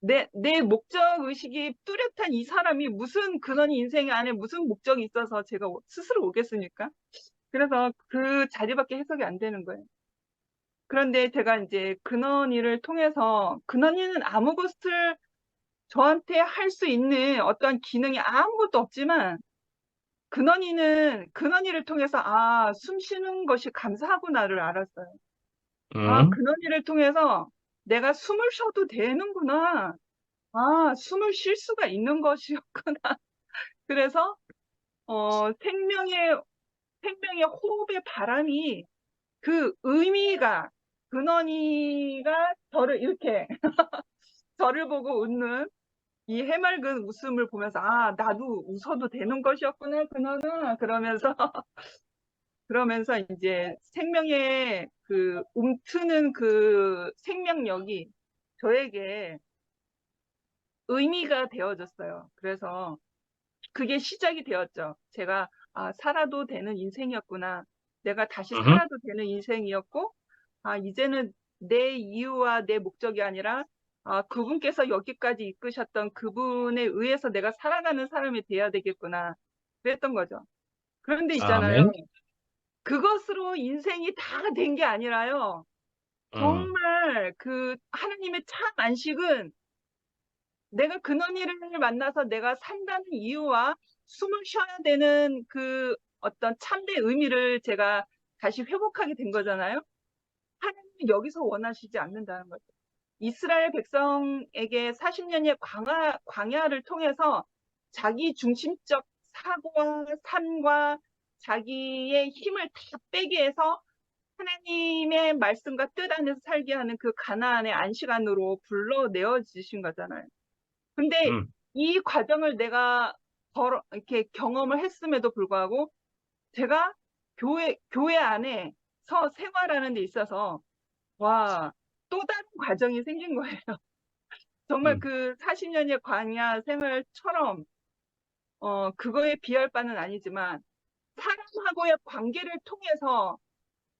내 목적의식이 뚜렷한 이 사람이 무슨 근원이 인생 안에 무슨 목적이 있어서 제가 스스로 오겠습니까? 그래서 그 자리밖에 해석이 안 되는 거예요. 그런데 제가 이제 근원이를 통해서 근원이는 아무 것을 저한테 할 수 있는 어떠한 기능이 아무것도 없지만 근원이를 통해서 숨 쉬는 것이 감사하구나를 알았어요. 근원이를 통해서 내가 숨을 쉬어도 되는구나. 숨을 쉴 수가 있는 것이었구나. 그래서 생명의 호흡의 바람이 그 의미가 근원이가 저를 이렇게 저를 보고 웃는 이 해맑은 웃음을 보면서 나도 웃어도 되는 것이었구나 근원아 그러면서 이제 생명의 그 움트는 그 생명력이 저에게 의미가 되어졌어요. 그래서 그게 시작이 되었죠. 제가 살아도 되는 인생이었구나. 내가 다시 살아도 되는 인생이었고 이제는 내 이유와 내 목적이 아니라 그분께서 여기까지 이끄셨던 그분에 의해서 내가 살아가는 사람이 돼야 되겠구나. 그랬던 거죠. 그런데 있잖아요. 아멘. 그것으로 인생이 다 된 게 아니라요. 정말 그 하나님의 참 안식은 내가 근원이를 만나서 내가 산다는 이유와 숨을 쉬어야 되는 그 어떤 참된 의미를 제가 다시 회복하게 된 거잖아요. 하나님은 여기서 원하시지 않는다는 거죠. 이스라엘 백성에게 40년의 광야를 통해서 자기 중심적 사고와 삶과 자기의 힘을 다 빼게 해서 하나님의 말씀과 뜻 안에서 살게 하는 그 가나안의 안식안으로 불러내어 주신 거잖아요. 근데 이 과정을 내가 이렇게 경험을 했음에도 불구하고 제가 교회 안에서 생활하는 데 있어서 또 다른 과정이 생긴 거예요. 정말 그 40년의 광야 생활처럼 그거에 비할 바는 아니지만 사람하고의 관계를 통해서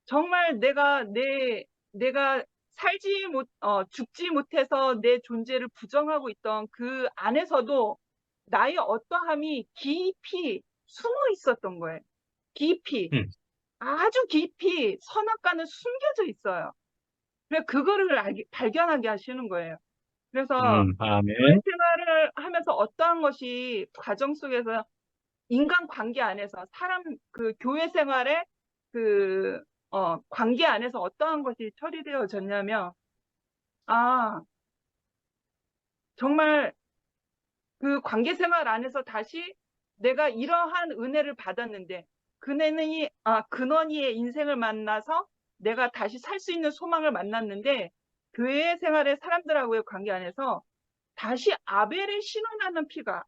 정말 내가 죽지 못해서 내 존재를 부정하고 있던 그 안에서도 나의 어떠함이 깊이 숨어 있었던 거예요. 깊이. 아주 깊이 선악과는 숨겨져 있어요. 그래서 그거를 발견하게 하시는 거예요. 그래서 아멘. 교회 생활을 하면서 어떠한 것이 과정 속에서 인간관계 안에서 그 교회 생활의 그 관계 안에서 어떠한 것이 처리되어졌냐면 정말 그 관계 생활 안에서 다시 내가 이러한 은혜를 받았는데 근원이의 인생을 만나서 내가 다시 살 수 있는 소망을 만났는데 교회 생활의 사람들하고의 관계 안에서 다시 아벨의 신원하는 피가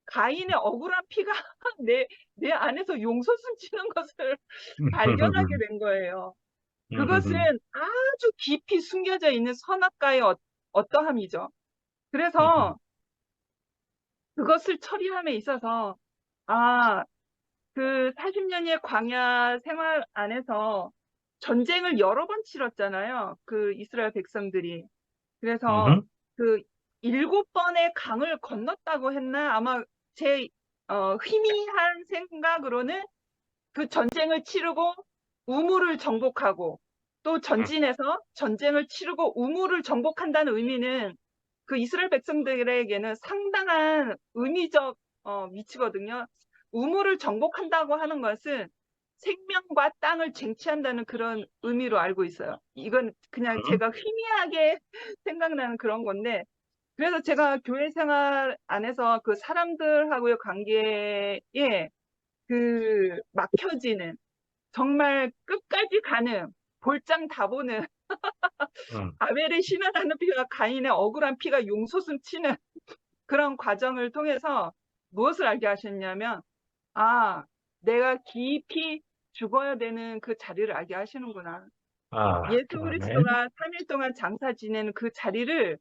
가인의 억울한 피가 내 안에서 용솟음 치는 것을 발견하게 된 거예요. 그것은 아주 깊이 숨겨져 있는 선악과의 어떠함이죠. 그래서 그것을 처리함에 있어서 그 40년의 광야 생활 안에서 전쟁을 여러 번 치렀잖아요. 그 이스라엘 백성들이. 그래서 그 7번의 강을 건넜다고 했나? 아마 제 희미한 생각으로는 그 전쟁을 치르고 우물을 정복하고 또 전진해서 전쟁을 치르고 우물을 정복한다는 의미는 그 이스라엘 백성들에게는 상당한 의미적 위치거든요. 우물을 정복한다고 하는 것은 생명과 땅을 쟁취한다는 그런 의미로 알고 있어요. 이건 그냥 제가 희미하게 생각나는 그런 건데, 그래서 제가 교회 생활 안에서 그 사람들하고의 관계에 그 막혀지는, 정말 끝까지 가는, 볼장 다 보는 아벨의 신음하는 피와 가인의 억울한 피가 용솟음 치는 그런 과정을 통해서 무엇을 알게 하셨냐면, 아, 내가 깊이 죽어야 되는 그 자리를 알게 하시는구나. 예수 아멘. 그리스도가 3일 동안 장사 지내는 그 자리를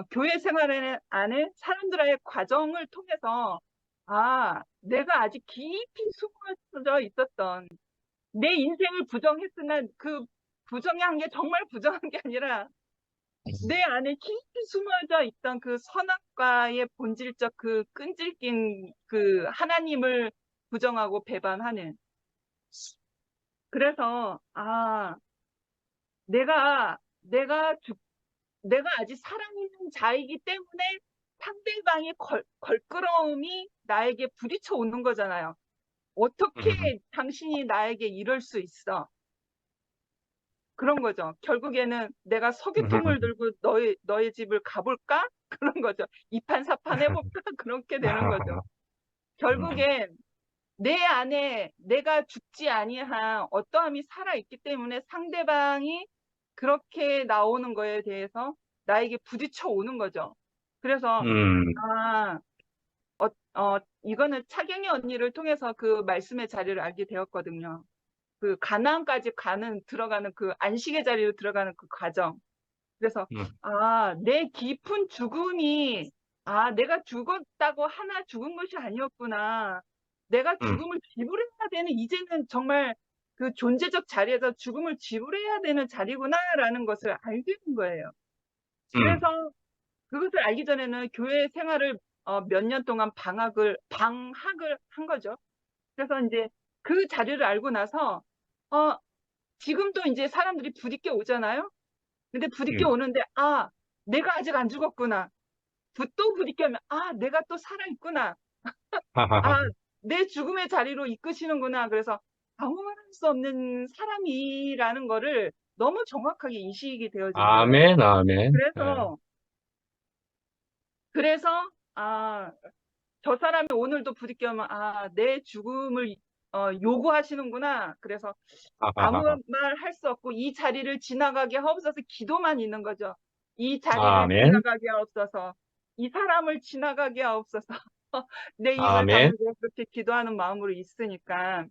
교회 생활 안에 사람들의 과정을 통해서, 아, 내가 아직 깊이 숨어져 있었던, 내 인생을 부정했으나 그 부정한 게 정말 부정한 게 아니라 내 안에 깊이 숨어져 있던 그 선악과의 본질적 그 끈질긴 그 하나님을 부정하고 배반하는. 그래서 내가 아직 살아있는 자이기 때문에 상대방의 걸끄러움이 나에게 부딪혀 오는 거잖아요. 어떻게 당신이 나에게 이럴 수 있어? 그런 거죠. 결국에는 내가 석유통을 들고 너의 집을 가볼까? 그런 거죠. 이판사판 해볼까? 그렇게 되는 거죠. 결국엔 내 안에 내가 죽지 아니한 어떠함이 살아있기 때문에 상대방이 그렇게 나오는 거에 대해서 나에게 부딪혀 오는 거죠. 그래서 이거는 차경이 언니를 통해서 그 말씀의 자리를 알게 되었거든요. 그 가나안까지 들어가는 그 안식의 자리로 들어가는 그 과정. 그래서 내 깊은 죽음이 내가 죽었다고 하나 죽은 것이 아니었구나. 내가 죽음을 지불해야 되는, 이제는 정말 그 존재적 자리에서 죽음을 지불해야 되는 자리구나라는 것을 알게 된 거예요. 그래서 그것을 알기 전에는 교회 생활을 몇 년 동안 방학을 한 거죠. 그래서 이제 그 자리를 알고 나서 지금도 이제 사람들이 부딪혀 오잖아요. 근데 부딪혀 오는데 내가 아직 안 죽었구나. 또 부딪혀면 내가 또 살아있구나. 내 죽음의 자리로 이끄시는구나. 그래서 아무 말 할 수 없는 사람이라는 거를 너무 정확하게 인식이 되어지는 거예요. 아멘, 아멘. 그래서 저 사람이 오늘도 부딪혀면 내 죽음을 요구하시는구나. 그래서 아무 말 할 수 없고 이 자리를 지나가게 하옵소서 기도만 있는 거죠. 이 자리를 아멘. 지나가게 하옵소서. 이 사람을 지나가게 하옵소서. 내 입을 아멘. 다물고 그렇게 기도하는 마음으로 있으니까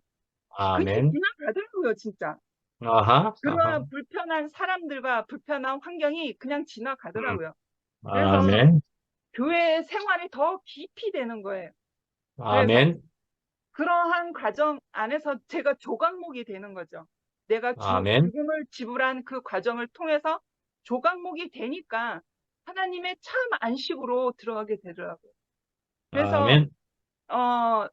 그냥 아멘. 지나가더라고요, 진짜. 그러한 불편한 사람들과 불편한 환경이 그냥 지나가더라고요. 그래서 아멘. 교회 생활이 더 깊이 되는 거예요. 아멘. 그러한 과정 안에서 제가 조각목이 되는 거죠. 내가 아멘. 죽음을 지불한 그 과정을 통해서 조각목이 되니까 하나님의 참 안식으로 들어가게 되더라고요. 그래서 아멘.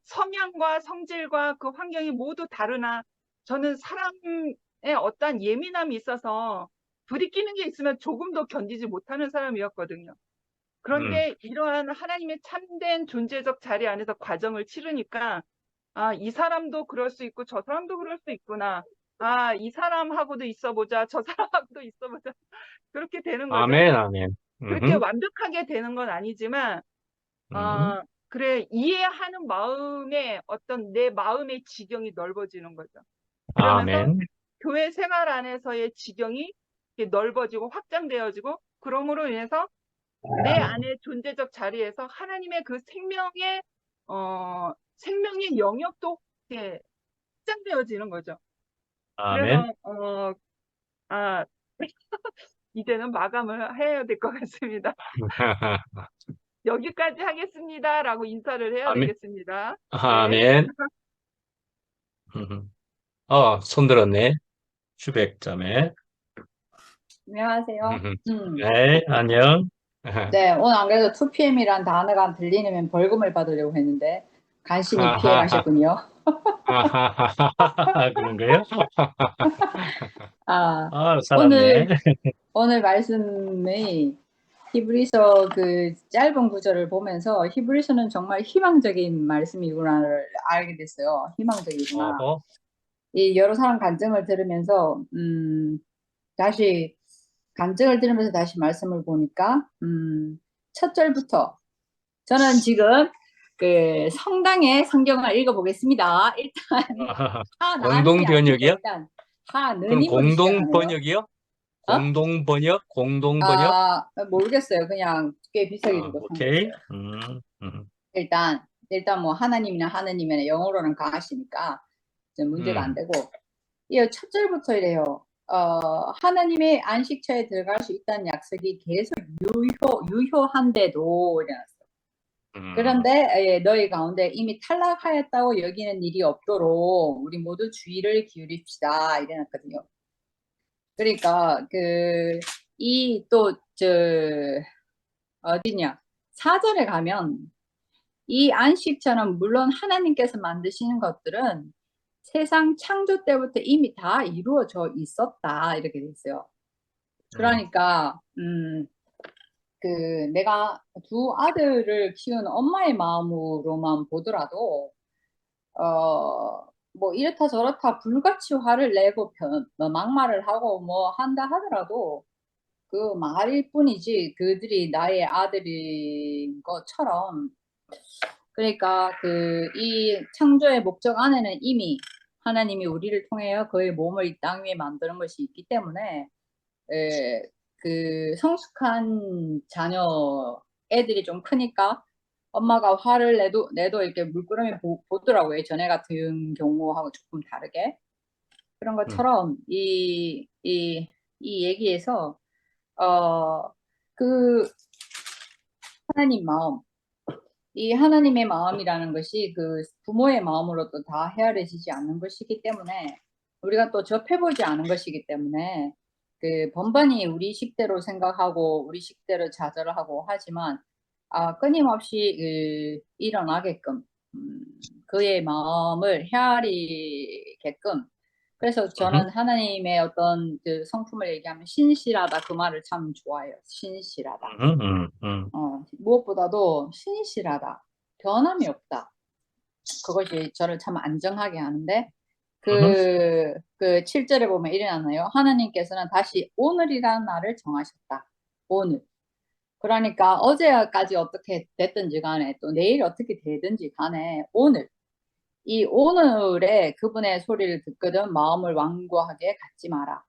성향과 성질과 그 환경이 모두 다르나 저는 사람의 어떠한 예민함이 있어서 부딪히는 게 있으면 조금도 견디지 못하는 사람이었거든요. 그런데 이러한 하나님의 참된 존재적 자리 안에서 과정을 치르니까 이 사람도 그럴 수 있고 저 사람도 그럴 수 있구나. 이 사람하고도 있어보자. 저 사람하고도 있어보자. 그렇게 되는 거죠. 아멘, 아멘. 그렇게 완벽하게 되는 건 아니지만 그래, 이해하는 마음에 어떤 내 마음의 지경이 넓어지는 거죠. 그러면서 아멘. 교회 생활 안에서의 지경이 넓어지고 확장되어지고 그러므로 인해서 내 안의 존재적 자리에서 하나님의 그 생명의 영역도 확장되어지는 거죠. 아멘. 그래서 이제는 마감을 해야 될 것 같습니다. 여기까지 하겠습니다라고 인사를 해야 아멘. 되겠습니다. 아멘. 손 들었네. 주백자매. 안녕하세요. 네, 안녕. 네, 오늘 안 그래도 2PM이란 단어가 들리면 벌금을 받으려고 했는데 간신히 피해가셨군요. 그런 거요? 오늘 살았네. 오늘 말씀이 히브리서 그 짧은 구절을 보면서 히브리서는 정말 희망적인 말씀이구나를 알게 됐어요. 희망적이구나. 어허. 이 여러 사람 간증을 들으면서 다시 간증을 들으면서 다시 말씀을 보니까 첫 절부터 저는 지금 그 성당의 성경을 읽어보겠습니다. 일단 하나님이 공동 아니고 번역이요? 일단 그럼 하느님으로 공동 시작하네요. 번역이요? 어? 공동 번역? 공동 번역? 아, 모르겠어요. 그냥 꽤 비슷하게 읽고 오케이. 상관없어요. 일단 뭐 하나님이나 하느님이나 영어로는 강하시니까 좀 문제가 안 되고 이 첫 절부터 이래요. 하나님의 안식처에 들어갈 수 있다는 약속이 계속 유효한데도 이래놨어요. 그런데 너희 가운데 이미 탈락하였다고 여기는 일이 없도록 우리 모두 주의를 기울입시다 이래놨거든요. 그러니까 이 또 어디냐 4절에 가면 이 안식처는 물론 하나님께서 만드시는 것들은 세상 창조 때부터 이미 다 이루어져 있었다 이렇게 돼 있어요. 그러니까 내가 두 아들을 키운 엄마의 마음으로만 보더라도 뭐 이렇다 저렇다 불같이 화를 내고 막말을 하고 뭐 한다 하더라도 그 말일 뿐이지 그들이 나의 아들인 것처럼 그러니까 이 창조의 목적 안에는 이미 하나님이 우리를 통하여 그의 몸을 이 땅 위에 만드는 것이 있기 때문에 그 성숙한 자녀 애들이 좀 크니까 엄마가 화를 내도 이렇게 물끄러미 보더라고요. 전에 같은 경우하고 조금 다르게. 그런 것처럼 이 얘기에서 그 하나님 마음 이 하나님의 마음이라는 것이 그 부모의 마음으로도 다 헤아려지지 않는 것이기 때문에 우리가 또 접해보지 않은 것이기 때문에 그 번번이 우리 식대로 생각하고 우리 식대로 좌절을 하고 하지만 끊임없이 일어나게끔 그의 마음을 헤아리게끔 그래서 저는 하나님의 어떤 그 성품을 얘기하면 신실하다 그 말을 참 좋아해요. 신실하다. 무엇보다도 신실하다. 변함이 없다. 그것이 저를 참 안정하게 하는데 그 7절에 보면 일어나나요? 하나님께서는 다시 오늘이라는 날을 정하셨다. 오늘. 그러니까 어제까지 어떻게 됐든지 간에 또 내일 어떻게 되든지 간에 오늘. 이 오늘에 그분의 소리를 듣거든 마음을 완고하게 갖지 마라.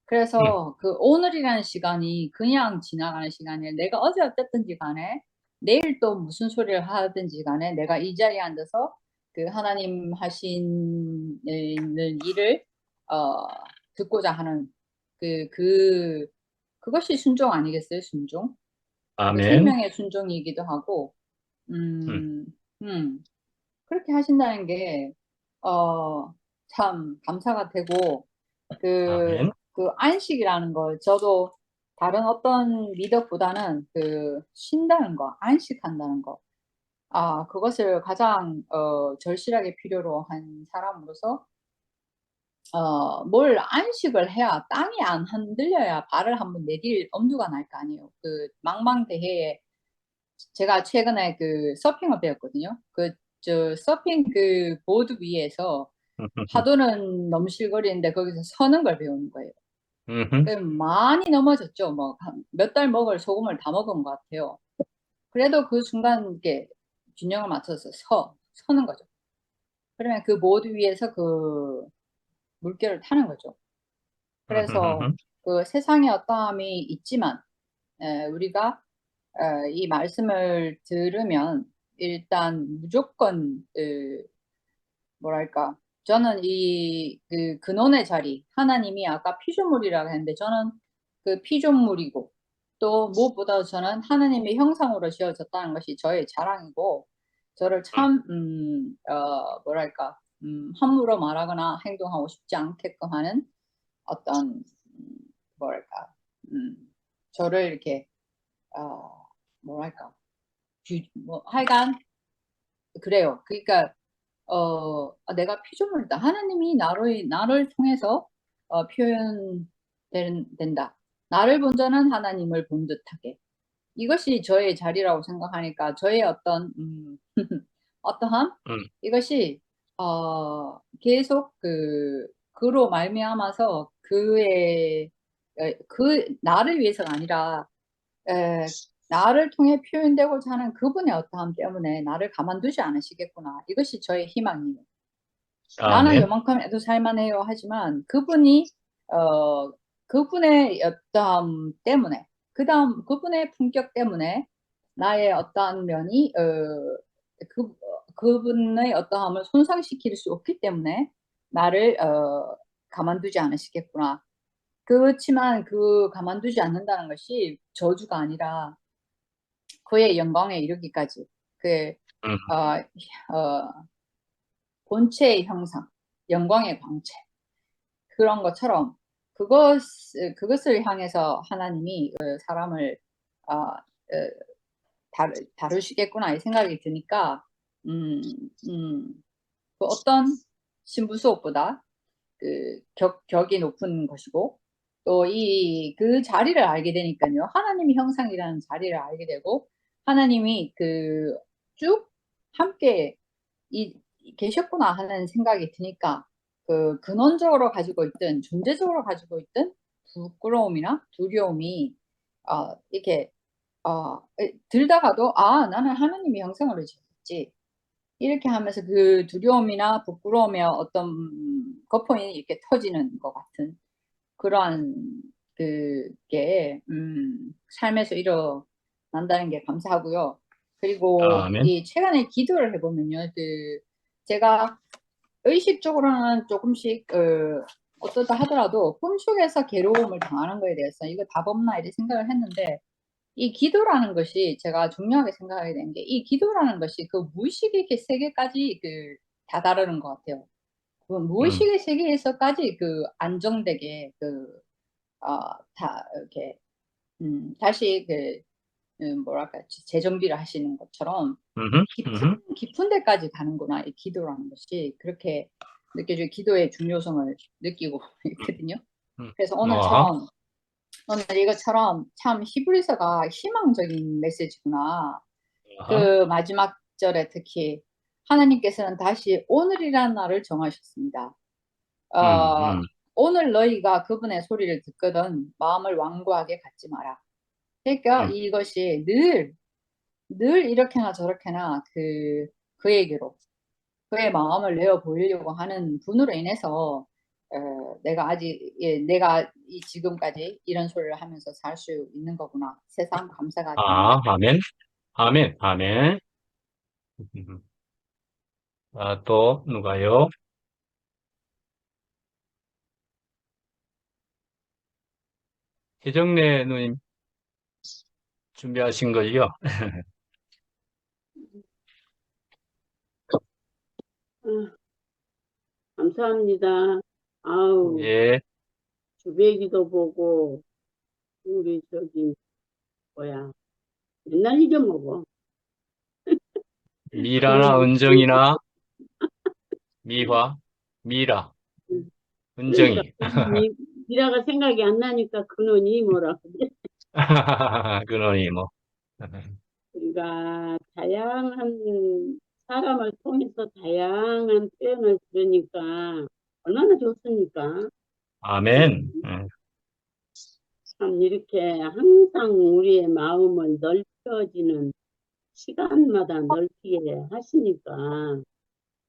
그래서 그 오늘이라는 시간이 그냥 지나가는 시간이 아니라 내가 어제 어땠든지 간에 내일 또 무슨 소리를 하든지 간에 내가 이 자리에 앉아서 그 하나님 하시는 일을 듣고자 하는 그것이 순종 아니겠어요? 순종. 아멘. 생명의 순종이기도 하고 그렇게 하신다는 게 참 감사가 되고 아멘. 그 안식이라는 걸 저도 다른 어떤 미덕보다는 쉰다는 거, 안식한다는 거, 그것을 가장 절실하게 필요로 한 사람으로서 뭘 안식을 해야 땅이 안 흔들려야 발을 한번 내딜 엄두가 날 거 아니에요. 그 망망대해에 제가 최근에 그 서핑을 배웠거든요. 서핑 그 보드 위에서 파도는 넘실거리는데 거기서 서는 걸 배우는 거예요. 많이 넘어졌죠. 뭐 몇 달 먹을 소금을 다 먹은 것 같아요. 그래도 그 순간 이렇게 균형을 맞춰서 서는 거죠. 그러면 그 보드 위에서 그 물결을 타는 거죠. 그래서 그 세상에 어떠함이 있지만 우리가 이 말씀을 들으면 일단 무조건 뭐랄까 저는 이 근원의 자리 하나님이 아까 피조물이라고 했는데 저는 그 피조물이고 또 무엇보다 저는 하나님의 형상으로 지어졌다는 것이 저의 자랑이고 저를 참 뭐랄까 함부로 말하거나 행동하고 싶지 않게끔 하는 어떤 뭐랄까 저를 이렇게 뭐랄까 뭐 하여간 그래요. 그러니까 내가 피조물이다. 하나님이 나를 통해서 표현된다. 나를 본 자는 하나님을 본 듯하게. 이것이 저의 자리라고 생각하니까 저의 어떤 어떠함 이것이 계속 그로 말미암아서 그 나를 위해서가 아니라 나를 통해 표현되고자 하는 그분의 어떠함 때문에 나를 가만두지 않으시겠구나. 이것이 저의 희망이에요. 나는 아멘. 요만큼 해도 살만해요 하지만 그분이 그분의 어떠함 때문에 그다음 그분의 품격 때문에 나의 어떠한 면이 그분의 어떠함을 손상시킬 수 없기 때문에 나를 가만두지 않으시겠구나. 그렇지만 그 가만두지 않는다는 것이 저주가 아니라 그의 영광에 이르기까지 그의 음, 본체의 형상, 영광의 광채 그런 것처럼 그것을 향해서 하나님이 사람을 다루시겠구나 이 생각이 드니까 그 어떤 신부 수업보다 격이 높은 것이고 또 그 자리를 알게 되니까요. 하나님의 형상이라는 자리를 알게 되고 하나님이 쭉 함께 계셨구나 하는 생각이 드니까 근원적으로 가지고 있던 존재적으로 가지고 있던 부끄러움이나 두려움이 이렇게 들다가도 나는 하나님의 형상으로 지었지 이렇게 하면서 그 두려움이나 부끄러움의 어떤 거품이 이렇게 터지는 것 같은 그러한 그게 삶에서 일어난다는 게 감사하고요. 그리고 아멘. 이 최근에 기도를 해보면요, 제가 의식적으로는 조금씩 어떻다 하더라도 꿈속에서 괴로움을 당하는 거에 대해서 이거 답 없나 이렇게 생각을 했는데 이 기도라는 것이 제가 중요하게 생각하게 된 게 이 기도라는 것이 그 무의식의 세계까지 다 다루는 것 같아요. 그 무의식의 세계에서까지 안정되게 다 이렇게 다시 뭐랄까 재정비를 하시는 것처럼 깊은 데까지 가는구나 이 기도라는 것이 그렇게 느껴져요. 기도의 중요성을 느끼고 있거든요. 그래서 오늘 이것처럼 참 히브리서가 희망적인 메시지구나. 그 마지막 절에 특히 하나님께서는 다시 오늘이라는 날을 정하셨습니다. 오늘 너희가 그분의 소리를 듣거든 마음을 완고하게 갖지 마라. 그러니까 이것이 늘 이렇게나 저렇게나 그에게로 그의 마음을 내어 보이려고 하는 분으로 인해서 내가 지금까지 이런 소리를 하면서 살 수 있는 거구나. 세상 감사가 됩니다. 아멘. 아멘. 아멘. 또 누가요? 혜정래 누님 준비하신 거요? 감사합니다. 아우, 예. 주배기도 보고, 우리 맨날 잊어먹어. 미라나 은정이나 미화, 미라, 그러니까, 은정이. 미라가 생각이 안 나니까 근원이 뭐라고. 그러니 뭐. 우리가 다양한 사람을 통해서 다양한 표현을 들으니까 얼마나 좋습니까? 아멘. 참 이렇게 항상 우리의 마음을 넓혀지는 시간마다 넓히게 하시니까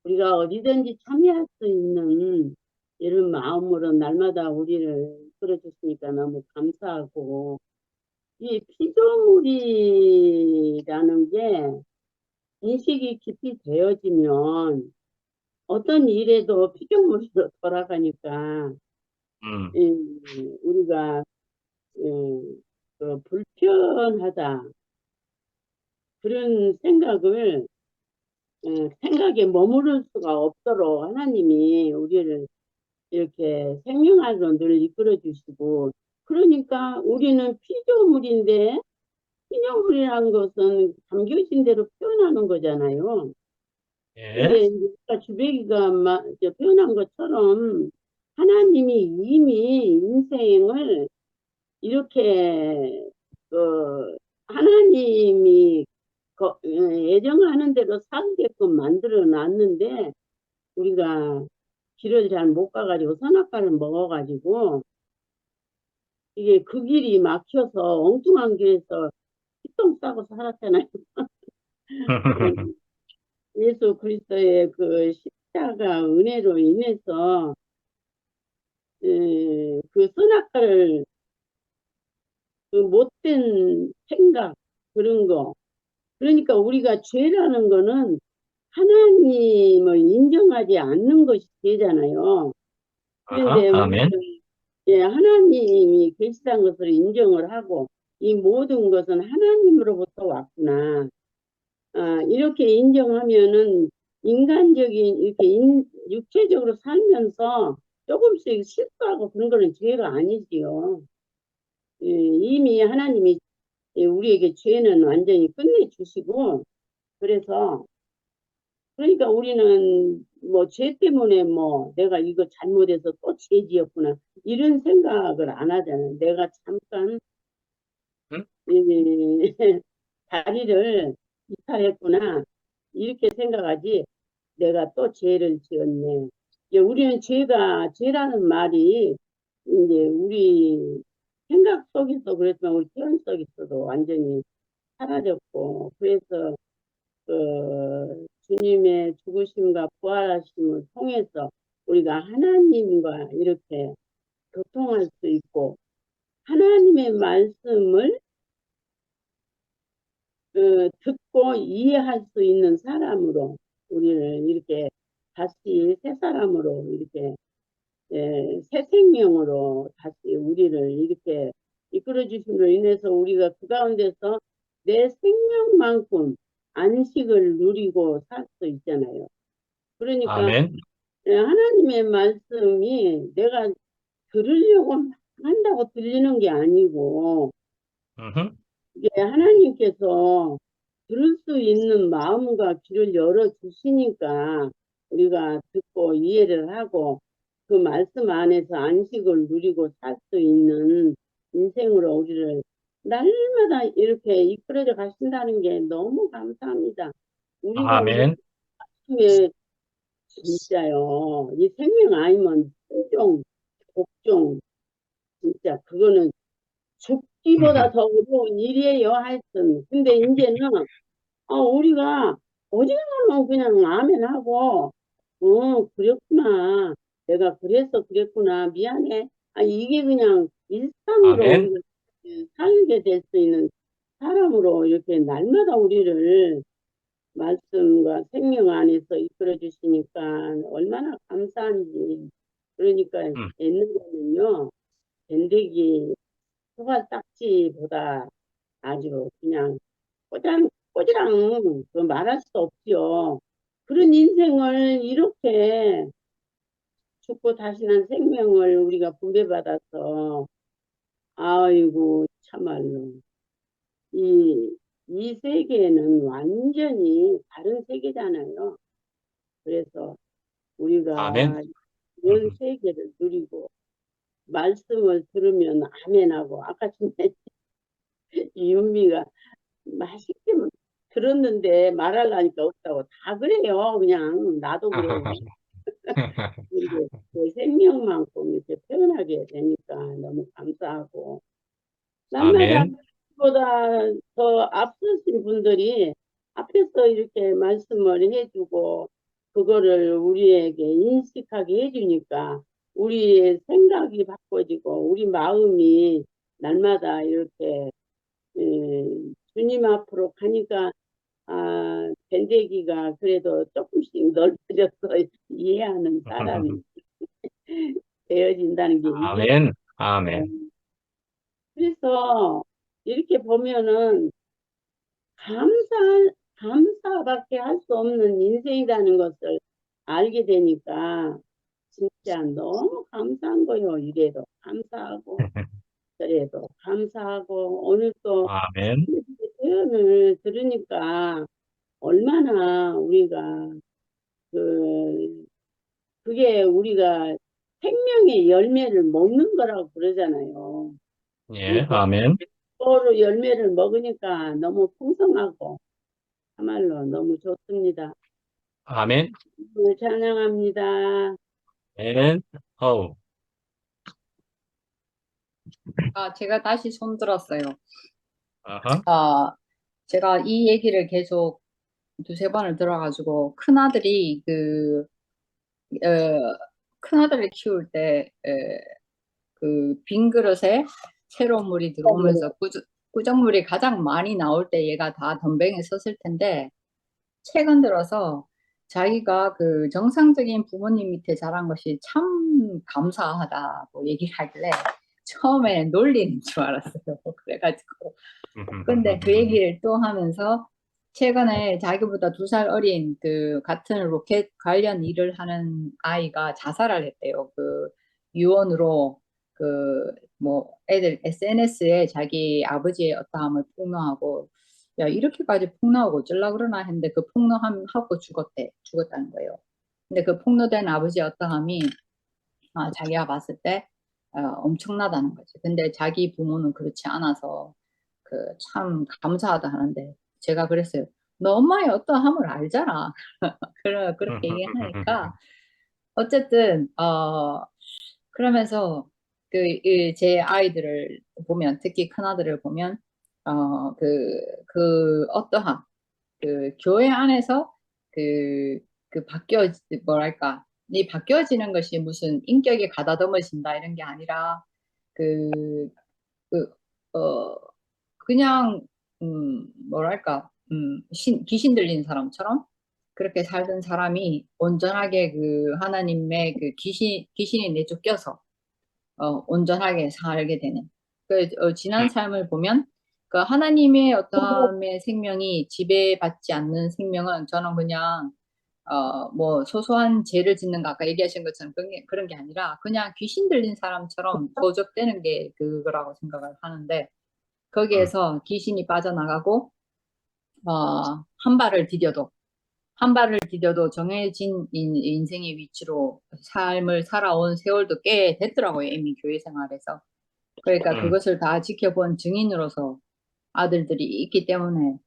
우리가 어디든지 참여할 수 있는 이런 마음으로 날마다 우리를 이끌어주시니까 너무 감사하고 이 피조물이라는 게 인식이 깊이 되어지면 어떤 일에도 피조물로 돌아가니까 우리가 불편하다 그런 생각에 머무를 수가 없도록 하나님이 우리를 이렇게 생명하로 늘 이끌어 주시고 그러니까 우리는 피조물인데 피조물이라는 것은 담겨진 대로 표현하는 거잖아요. 예. 근데 아까 주배기가 표현한 것처럼 하나님이 이미 인생을 이렇게 하나님이 예정하는 대로 살게끔 만들어 놨는데 우리가 길을 잘 못 가가지고 선악과를 먹어가지고 이게 그 길이 막혀서 엉뚱한 길에서 피똥 싸고 살았잖아요. 예수 그리스도의 그 십자가 은혜로 인해서 그 선악과를 그 못된 생각 그런 거 그러니까 우리가 죄라는 거는 하나님을 인정하지 않는 것이 죄잖아요. 아하, 그런데 아멘. 우리는 예, 하나님이 계시다는 것을 인정을 하고 이 모든 것은 하나님으로부터 왔구나. 이렇게 인정하면은 인간적인 이렇게 육체적으로 살면서 조금씩 실수하고 그런 거는 죄가 아니지요. 예, 이미 하나님이 우리에게 죄는 완전히 끝내주시고 그래서 그러니까 우리는 뭐 죄 때문에 뭐 내가 이거 잘못해서 또 죄 지었구나 이런 생각을 안 하잖아요. 내가 잠깐 응? 다리를 이탈했구나 이렇게 생각하지 내가 또 죄를 지었네. 이제 우리는 죄라는 말이 이제 우리 생각 속에서 그랬지만 우리 태연 속에서도 완전히 사라졌고 그래서 주님의 죽으심과 부활하심을 통해서 우리가 하나님과 이렇게 교통할 수 있고 하나님의 말씀을 듣고 이해할 수 있는 사람으로 우리를 이렇게 다시 새 사람으로 이렇게 새 생명으로 다시 우리를 이렇게 이끌어 주심으로 인해서 우리가 그 가운데서 내 생명만큼 안식을 누리고 살 수 있잖아요. 그러니까 아멘. 하나님의 말씀이 내가 들으려고 한다고 들리는 게 아니고 음흠. 이게 하나님께서 들을 수 있는 마음과 귀를 열어 주시니까 우리가 듣고 이해를 하고 그 말씀 안에서 안식을 누리고 살 수 있는 인생으로 우리를 날마다 이렇게 이끌어져 가신다는 게 너무 감사합니다. 우리가 아멘. 말씀에 진짜요. 이 생명 아니면 순종, 복종, 진짜 그거는 죽기보다 더 어려운 일이에요, 하여튼. 근데 이제는, 우리가 어지간하면 그냥 아멘 하고, 그랬구나. 내가 그래서 그랬구나. 미안해. 이게 그냥 일상으로 아멘. 우리가 살게 될 수 있는 사람으로 이렇게 날마다 우리를 말씀과 생명 안에서 이끌어 주시니까 얼마나 감사한지. 그러니까 음. 옛날에는요, 밴드기 소가 딱지보다 아주 그냥 꼬지랑 그 말할 수 없지요. 그런 인생을 이렇게 죽고 다시 난 생명을 우리가 부배받아서 아이고 참말로 이 세계는 완전히 다른 세계잖아요. 그래서 아멘. 우리가 이런 세계를 누리고 말씀을 들으면 아멘하고 아까 전에 이은미가 맛있게 들었는데 말하려니까 없다고 다 그래요. 그냥 나도 그래요. 근데 그 생명만큼 이렇게 표현하게 되니까 너무 감사하고 날마다 아멘. 보다 더 앞서신 분들이 앞에서 이렇게 말씀을 해주고 그거를 우리에게 인식하게 해주니까 우리의 생각이 바꿔지고 우리 마음이 날마다 이렇게 주님 앞으로 가니까 밴데기가 그래도 조금씩 넓어져서 이해하는 사람이 되어진다는 게 이게 아멘. 아멘. 그래서 이렇게 보면은 감사밖에 할 수 없는 인생이라는 것을 알게 되니까 진짜 너무 감사한 거예요. 이래도 감사하고 저래도 감사하고 오늘 또 아멘. 표현을 들으니까 얼마나 우리가 그게 우리가 생명의 열매를 먹는 거라고 그러잖아요. 예, 그래서 아멘. 서로 열매를 먹으니까 너무 풍성하고 참말로 너무 좋습니다. 아멘. 찬양합니다. 아멘. 어우. 제가 다시 손 들었어요. 아하. 제가 이 얘기를 계속 두세 번을 들어가지고 큰아들이 큰아들을 키울 때 그 빈 그릇에 새로운 물이 들어오면서 꾸정물이 가장 많이 나올 때 얘가 다 덤뱅이에 섰을 텐데 최근 들어서 자기가 그 정상적인 부모님 밑에 자란 것이 참 감사하다고 얘기를 하길래 처음에는 놀리는 줄 알았어요. 그래가지고 근데 그 얘기를 또 하면서 최근에 자기보다 2살 어린 그 같은 로켓 관련 일을 하는 아이가 자살을 했대요. 그 유언으로 그 뭐 애들 SNS에 자기 아버지의 어떠함을 폭로하고 야 이렇게까지 폭로하고 어쩌려 그러나 했는데 그 폭로하고 죽었다는 거예요. 근데 그 폭로된 아버지의 어떠함이 자기가 봤을 때 엄청나다는 거지. 근데 자기 부모는 그렇지 않아서 그 참 감사하다 하는데 제가 그랬어요. 너 엄마의 어떠함을 알잖아. 그렇게 얘기하니까 어쨌든 그러면서 제 아이들을 보면 특히 큰아들을 보면 그 어떠함 그 교회 안에서 뭐랄까 이 바뀌어지는 것이 무슨 인격이 가다듬어진다 이런 게 아니라 그, 그, 어, 그냥, 뭐랄까, 귀신 들린 사람처럼 그렇게 살던 사람이 온전하게 그 하나님의 그 귀신이 내쫓겨서, 온전하게 살게 되는. 지난 삶을 보면, 그 하나님의 어떠함의 생명이 지배받지 않는 생명은 저는 그냥, 뭐, 소소한 죄를 짓는 거 아까 얘기하신 것처럼 그런 게 아니라 그냥 귀신 들린 사람처럼 소적되는 게 그거라고 생각을 하는데, 거기에서 귀신이 빠져나가고 한 발을 디뎌도 정해진 인생의 위치로 삶을 살아온 세월도 꽤 됐더라고요. 이미 교회 생활에서. 그러니까 그것을 다 지켜본 증인으로서 아들들이 있기 때문에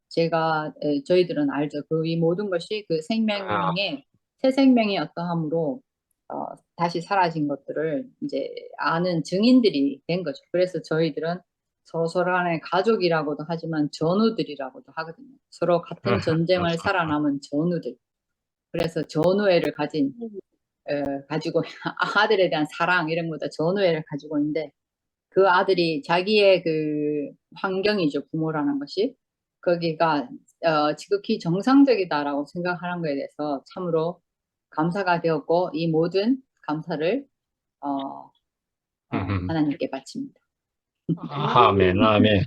저희들은 알죠. 이 모든 것이 그 새 생명의 어떠함으로 다시 사라진 것들을 이제 아는 증인들이 된 거죠. 그래서 저희들은 서로 간에 가족이라고도 하지만 전우들이라고도 하거든요. 서로 같은 전쟁을 살아남은 전우들. 그래서 전우애를 가지고 아들에 대한 사랑 이런 것보다 전우애를 가지고 있는데 그 아들이 자기의 그 환경이죠. 부모라는 것이. 거기가 지극히 정상적이다라고 생각하는 것에 대해서 참으로 감사가 되었고 이 모든 감사를 하나님께 바칩니다. 아멘, 아멘.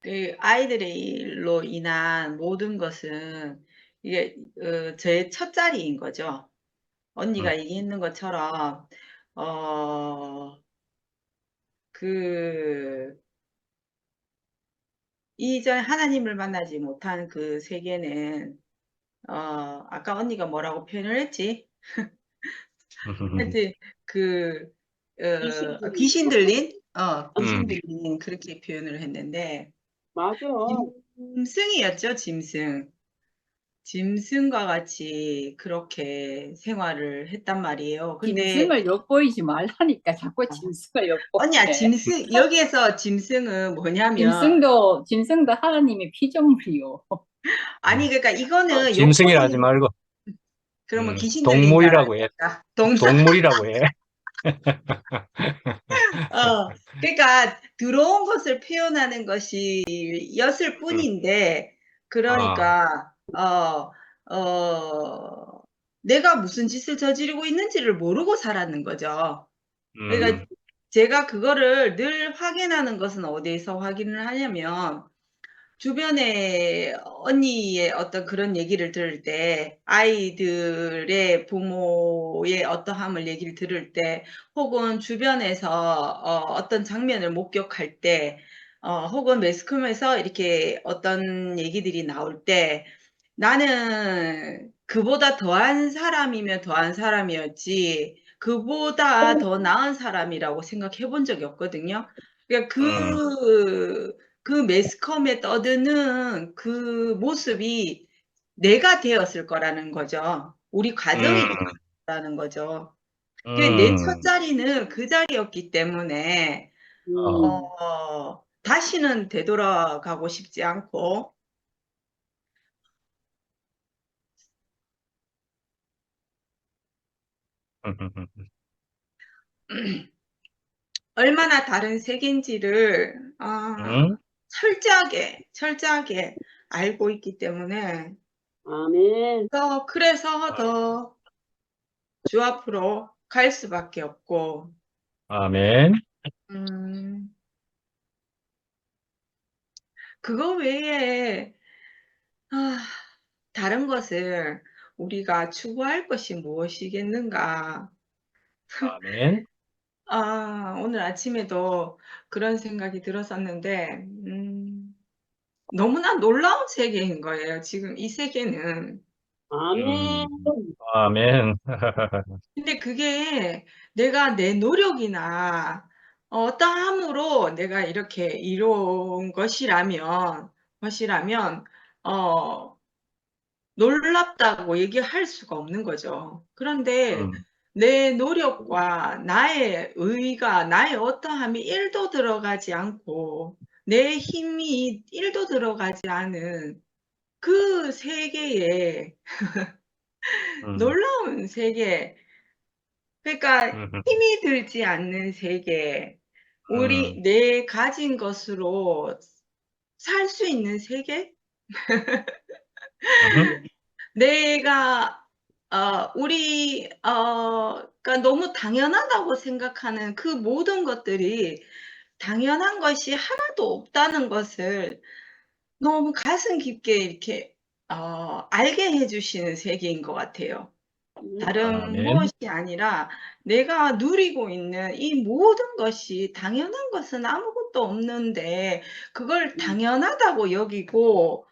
그 아이들로 인한 모든 것은 이게 저의 첫 자리인 거죠. 언니가 얘기했는 것처럼 이전 하나님을 만나지 못한 그 세계는 아까 언니가 뭐라고 표현을 했지? 하여튼 귀신 들린 그렇게 표현을 했는데 맞아. 짐승이었죠, 짐승. 짐승과 같이 그렇게 생활을 했단 말이에요. 근데 짐승을 엿보이지 말라니까 자꾸 짐승을 엿보이네. 언니야, 여기에서 짐승은 뭐냐면 짐승도 하나님의 피조물이요. 아니 그러니까 이거는 짐승이라 하지 말고 그러면 귀신 들린 줄 동물이라고 해. 알았다. 동물이라고 해. 그러니까 들어온 것을 표현하는 것이었을 뿐인데 그러니까 내가 무슨 짓을 저지르고 있는지를 모르고 살았는 거죠. 그러니까 제가 그거를 늘 확인하는 것은 어디에서 확인을 하냐면 주변에 언니의 어떤 그런 얘기를 들을 때 아이들의 부모의 어떠함을 얘기를 들을 때 혹은 주변에서 어떤 장면을 목격할 때 혹은 매스컴에서 이렇게 어떤 얘기들이 나올 때 나는 그보다 더한 사람이면 더한 사람이었지 그보다 더 나은 사람이라고 생각해 본 적이 없거든요. 그러니까 그 매스컴에 떠드는 그 모습이 내가 되었을 거라는 거죠. 우리 가정이 음, 되었을 거라는 거죠. 내 첫 음, 자리는 그 자리였기 때문에 어, 다시는 되돌아가고 싶지 않고 얼마나 다른 세계인지를 음, 철저하게 알고 있기 때문에 아멘. 그래서 더 주 앞으로 갈 수밖에 없고 아멘. 음, 그거 외에 아, 다른 것을 우리가 추구할 것이 무엇이겠는가? 아멘. 오늘 아침에도 그런 생각이 들었었는데, 너무나 놀라운 세계인 거예요. 지금 이 세계는. 아멘. 아멘. 근데 그게 내가 내 노력이나 어떠함으로 내가 이렇게 이룬 것이라면, 어, 놀랍다고 얘기할 수가 없는 거죠. 그런데 음, 내 노력과 나의 의가, 나의 어떠함이 1도 들어가지 않고 내 힘이 1도 들어가지 않은 그 세계에 음, 놀라운 세계, 그러니까 음, 힘이 들지 않는 세계, 음, 내 가진 것으로 살 수 있는 세계? 음, 내가 그러니까 너무 당연하다고 생각하는 그 모든 것들이 당연한 것이 하나도 없다는 것을 너무 가슴 깊게 이렇게 알게 해주시는 세계인 것 같아요. 다른 아멘. 무엇이 아니라 내가 누리고 있는 이 모든 것이 당연한 것은 아무것도 없는데 그걸 당연하다고 여기고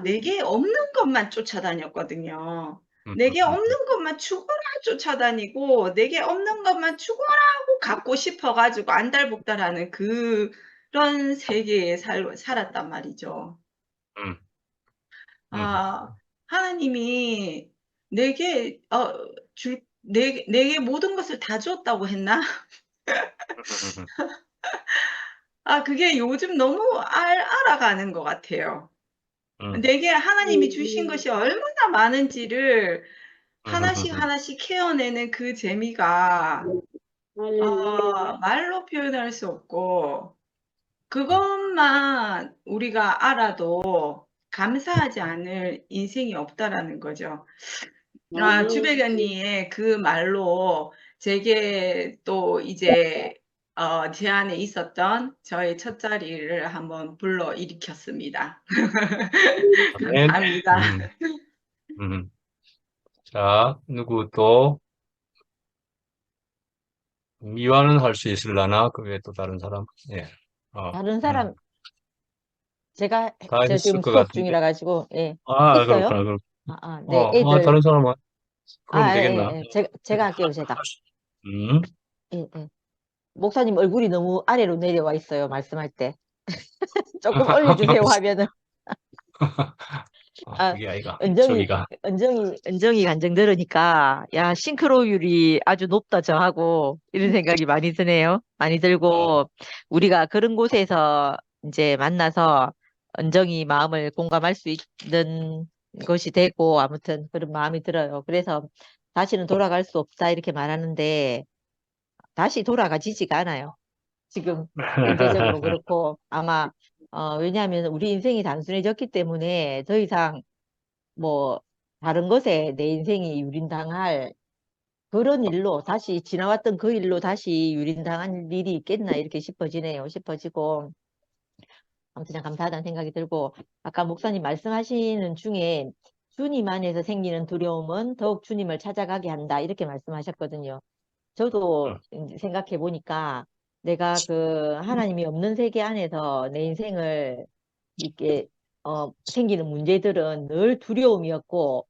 내게 없는 것만 쫓아다녔거든요. 내게 없는 것만 죽어라 쫓아다니고 내게 없는 것만 죽어라고 갖고 싶어가지고 안달복달하는 그런 세계에 살았단 말이죠. 음, 음, 아, 하나님이 내게 내게 모든 것을 다 주었다고 했나? 그게 요즘 너무 알아가는 것 같아요. 음, 내게 하나님이 주신 것이 얼마나 많은지를 하나씩 음, 하나씩 캐어내는 그 재미가 할렐루야. 말로 표현할 수 없고 그것만 우리가 알아도 감사하지 않을 인생이 없다라는 거죠. 아멘. 주백 언니의 그 말로 제게 또 이제 제 안에 있었던 저의 첫 자리를 한번 불러 일으켰습니다. 아멘. 감사합니다. 음. 자, 누구 또 미화는 할 수 있으려나? 그 외에 또 다른 사람? 예. 다른 사람, 제가, 다 저 했을 지금 것 수업 같은데. 중이라 가지고, 예, 아, 했어요? 그렇구나. 네, 다른 사람은 그럼 되겠나? 예. 제가 할게요, 제가. 음. 예, 예. 목사님 얼굴이 너무 아래로 내려와 있어요, 말씀할 때. 조금 올려주세요, 화면을. 아, 그게 아이가. 은정이, 저기가. 은정이 간증 들으니까, 야, 싱크로율이 아주 높다, 저하고, 이런 생각이 많이 드네요. 많이 들고, 우리가 그런 곳에서 이제 만나서 은정이 마음을 공감할 수 있는 것이 되고, 아무튼 그런 마음이 들어요. 그래서 다시는 돌아갈 수 없다, 이렇게 말하는데, 다시 돌아가지지가 않아요. 지금 현재적으로 그렇고, 아마, 왜냐하면 우리 인생이 단순해졌기 때문에 더 이상 뭐 다른 것에 내 인생이 유린당할 그런 일로 다시 지나왔던 그 일로 다시 유린당할 일이 있겠나 이렇게 싶어지고 아무튼 참 감사하다는 생각이 들고 아까 목사님 말씀하시는 중에 주님 안에서 생기는 두려움은 더욱 주님을 찾아가게 한다 이렇게 말씀하셨거든요. 저도 생각해 보니까 내가 그 하나님이 없는 세계 안에서 내 인생을 이렇게 생기는 문제들은 늘 두려움이었고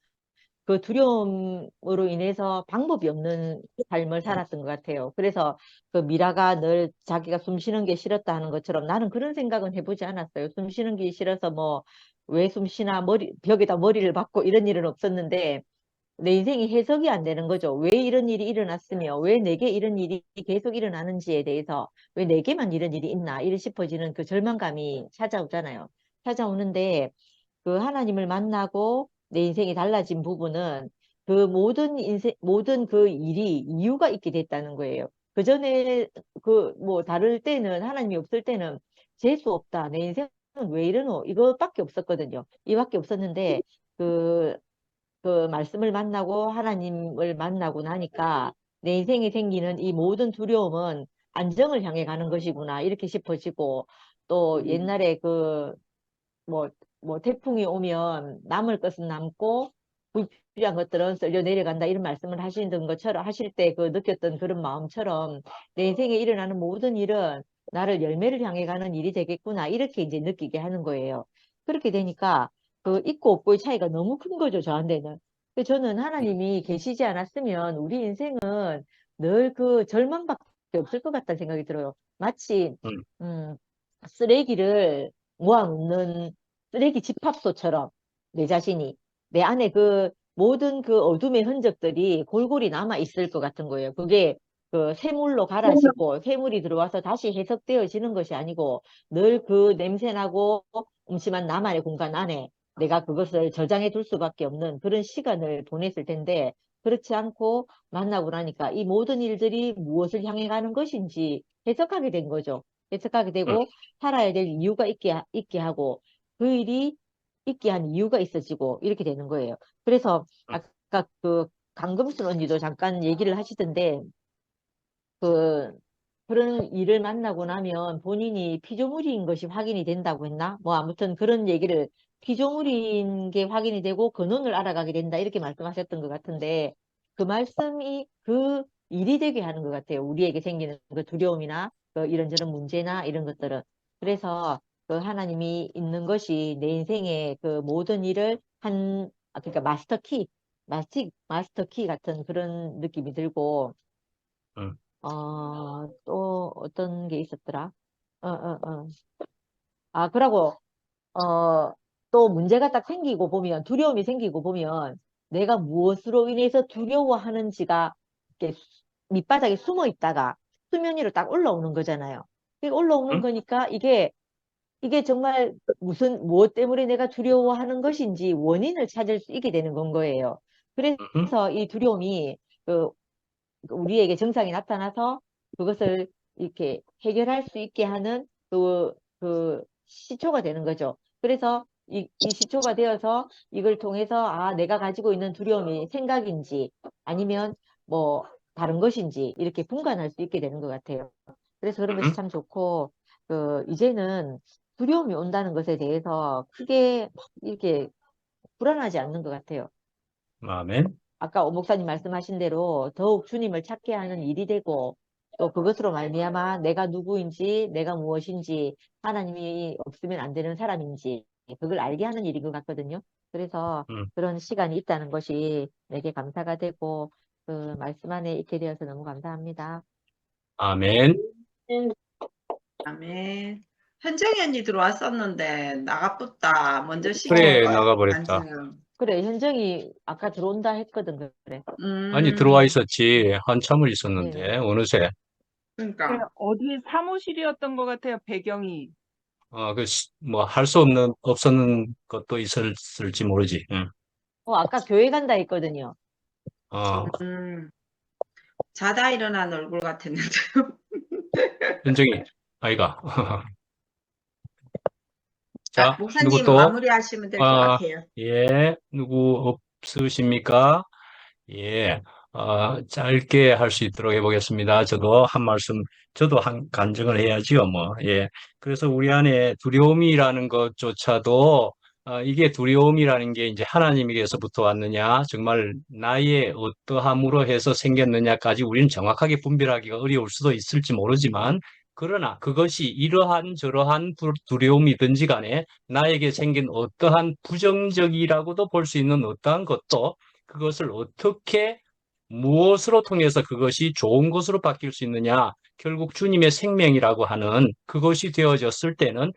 그 두려움으로 인해서 방법이 없는 삶을 살았던 것 같아요. 그래서 그 미라가 늘 자기가 숨 쉬는 게 싫었다 하는 것처럼 나는 그런 생각은 해보지 않았어요. 숨 쉬는 게 싫어서 뭐 왜 숨 쉬나 벽에다 머리를 박고 이런 일은 없었는데 내 인생이 해석이 안 되는 거죠. 왜 이런 일이 일어났으며 왜 내게 이런 일이 계속 일어나는지에 대해서 왜 내게만 이런 일이 있나 이래 싶어지는 그 절망감이 찾아오잖아요. 찾아오는데 그 하나님을 만나고 내 인생이 달라진 부분은 그 모든 그 일이 이유가 있게 됐다는 거예요. 그 전에 그 뭐 다를 때는 하나님이 없을 때는 재수 없다. 내 인생은 왜 이러노? 이것밖에 없었거든요. 이밖에 없었는데 그 그 말씀을 만나고 하나님을 만나고 나니까 내 인생에 생기는 이 모든 두려움은 안정을 향해 가는 것이구나 이렇게 싶어지고 또 옛날에 그 뭐 태풍이 오면 남을 것은 남고 불필요한 것들은 썰려 내려간다 이런 말씀을 하시는 것처럼 하실 때 그 느꼈던 그런 마음처럼 내 인생에 일어나는 모든 일은 나를 열매를 향해 가는 일이 되겠구나 이렇게 이제 느끼게 하는 거예요. 그렇게 되니까 그 있고 없고의 차이가 너무 큰 거죠, 저한테는. 근데 저는 하나님이 계시지 않았으면 우리 인생은 늘 그 절망밖에 없을 것 같다는 생각이 들어요. 마치 음, 쓰레기를 모아놓는 쓰레기 집합소처럼 내 자신이 내 안에 그 모든 그 어둠의 흔적들이 골골이 남아 있을 것 같은 거예요. 그게 그 샘물로 갈아지고 샘물이 들어와서 다시 해석되어지는 것이 아니고 늘 그 냄새나고 음침한 나만의 공간 안에 내가 그것을 저장해 둘 수밖에 없는 그런 시간을 보냈을 텐데 그렇지 않고 만나고 나니까 이 모든 일들이 무엇을 향해 가는 것인지 해석하게 된 거죠. 해석하게 음, 되고 살아야 될 이유가 있게 하고 그 일이 있게 한 이유가 있어지고 이렇게 되는 거예요. 그래서 아까 그 강금순 언니도 잠깐 얘기를 하시던데 그 그런 일을 만나고 나면 본인이 피조물인 것이 확인이 된다고 했나? 뭐 아무튼 그런 얘기를 피조물인 게 확인이 되고 근원을 알아가게 된다 이렇게 말씀하셨던 것 같은데 그 말씀이 그 일이 되게 하는 것 같아요. 우리에게 생기는 그 두려움이나 그 이런저런 문제나 이런 것들은. 그래서 그 하나님이 있는 것이 내 인생의 그 모든 일을 그러니까 마스터 키 같은 그런 느낌이 들고 음. 또 어떤 게 있었더라? 어, 어, 어. 그러고, 또 문제가 딱 생기고 보면, 두려움이 생기고 보면, 내가 무엇으로 인해서 두려워하는지가 이렇게 밑바닥에 숨어 있다가 수면 위로 딱 올라오는 거잖아요. 그 올라오는 음, 거니까 이게 정말 무엇 때문에 내가 두려워하는 것인지 원인을 찾을 수 있게 되는 건 거예요. 음, 그래서 이 두려움이 그 우리에게 증상이 나타나서 그것을 이렇게 해결할 수 있게 하는 그 시초가 되는 거죠. 그래서 이 시초가 되어서 이걸 통해서 내가 가지고 있는 두려움이 생각인지 아니면 뭐 다른 것인지 이렇게 분간할 수 있게 되는 것 같아요. 그래서 그런 것이 음. 참 좋고 이제는 두려움이 온다는 것에 대해서 크게 막 이렇게 불안하지 않는 것 같아요. 아멘. 아까 오 목사님 말씀하신 대로 더욱 주님을 찾게 하는 일이 되고 또 그것으로 말미암아 내가 누구인지 내가 무엇인지 하나님이 없으면 안 되는 사람인지 그걸 알게 하는 일인 것 같거든요. 그래서 음, 그런 시간이 있다는 것이 내게 감사가 되고 그 말씀 안에 있게 되어서 너무 감사합니다. 아멘. 아멘. 현정이 언니 들어왔었는데 나가붙다. 먼저 그래, 시키고 나가버렸다. 앉아요. 그래, 현정이 아까 들어온다 했거든, 그래. 아니, 들어와 음, 있었지. 한참을 네. 있었는데, 어느새. 그러니까. 어디 사무실이었던 것 같아요, 배경이. 뭐, 할 수 없었는 것도 있었을지 모르지. 응. 아까 교회 간다 했거든요. 어, 음, 자다 일어난 얼굴 같았는데요. 현정이, 아이가. 자, 누구 목사님 또? 마무리하시면 될 것 아, 같아요. 예, 누구 없으십니까? 예, 짧게 할 수 있도록 해보겠습니다. 저도 한 간증을 해야지요, 뭐. 예. 그래서 우리 안에 두려움이라는 것조차도, 이게 두려움이라는 게 이제 하나님에게서부터 왔느냐, 정말 나의 어떠함으로 해서 생겼느냐까지 우리는 정확하게 분별하기가 어려울 수도 있을지 모르지만, 그러나 그것이 이러한 저러한 두려움이든지 간에 나에게 생긴 어떠한 부정적이라고도 볼 수 있는 어떠한 것도 그것을 어떻게 무엇으로 통해서 그것이 좋은 것으로 바뀔 수 있느냐? 결국 주님의 생명이라고 하는 그것이 되어졌을 때는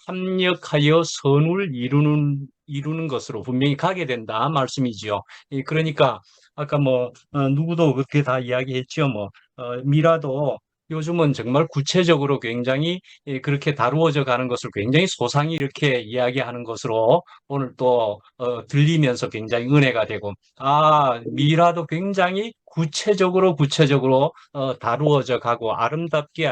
합력하여 선을 이루는 것으로 분명히 가게 된다 말씀이지요. 그러니까 아까 뭐 누구도 그렇게 다 이야기했죠. 뭐 미라도 요즘은 정말 구체적으로 굉장히 그렇게 다루어져 가는 것을 굉장히 소상히 이렇게 이야기하는 것으로 오늘 또 들리면서 굉장히 은혜가 되고, 미라도 굉장히 구체적으로 다루어져 가고 아름답게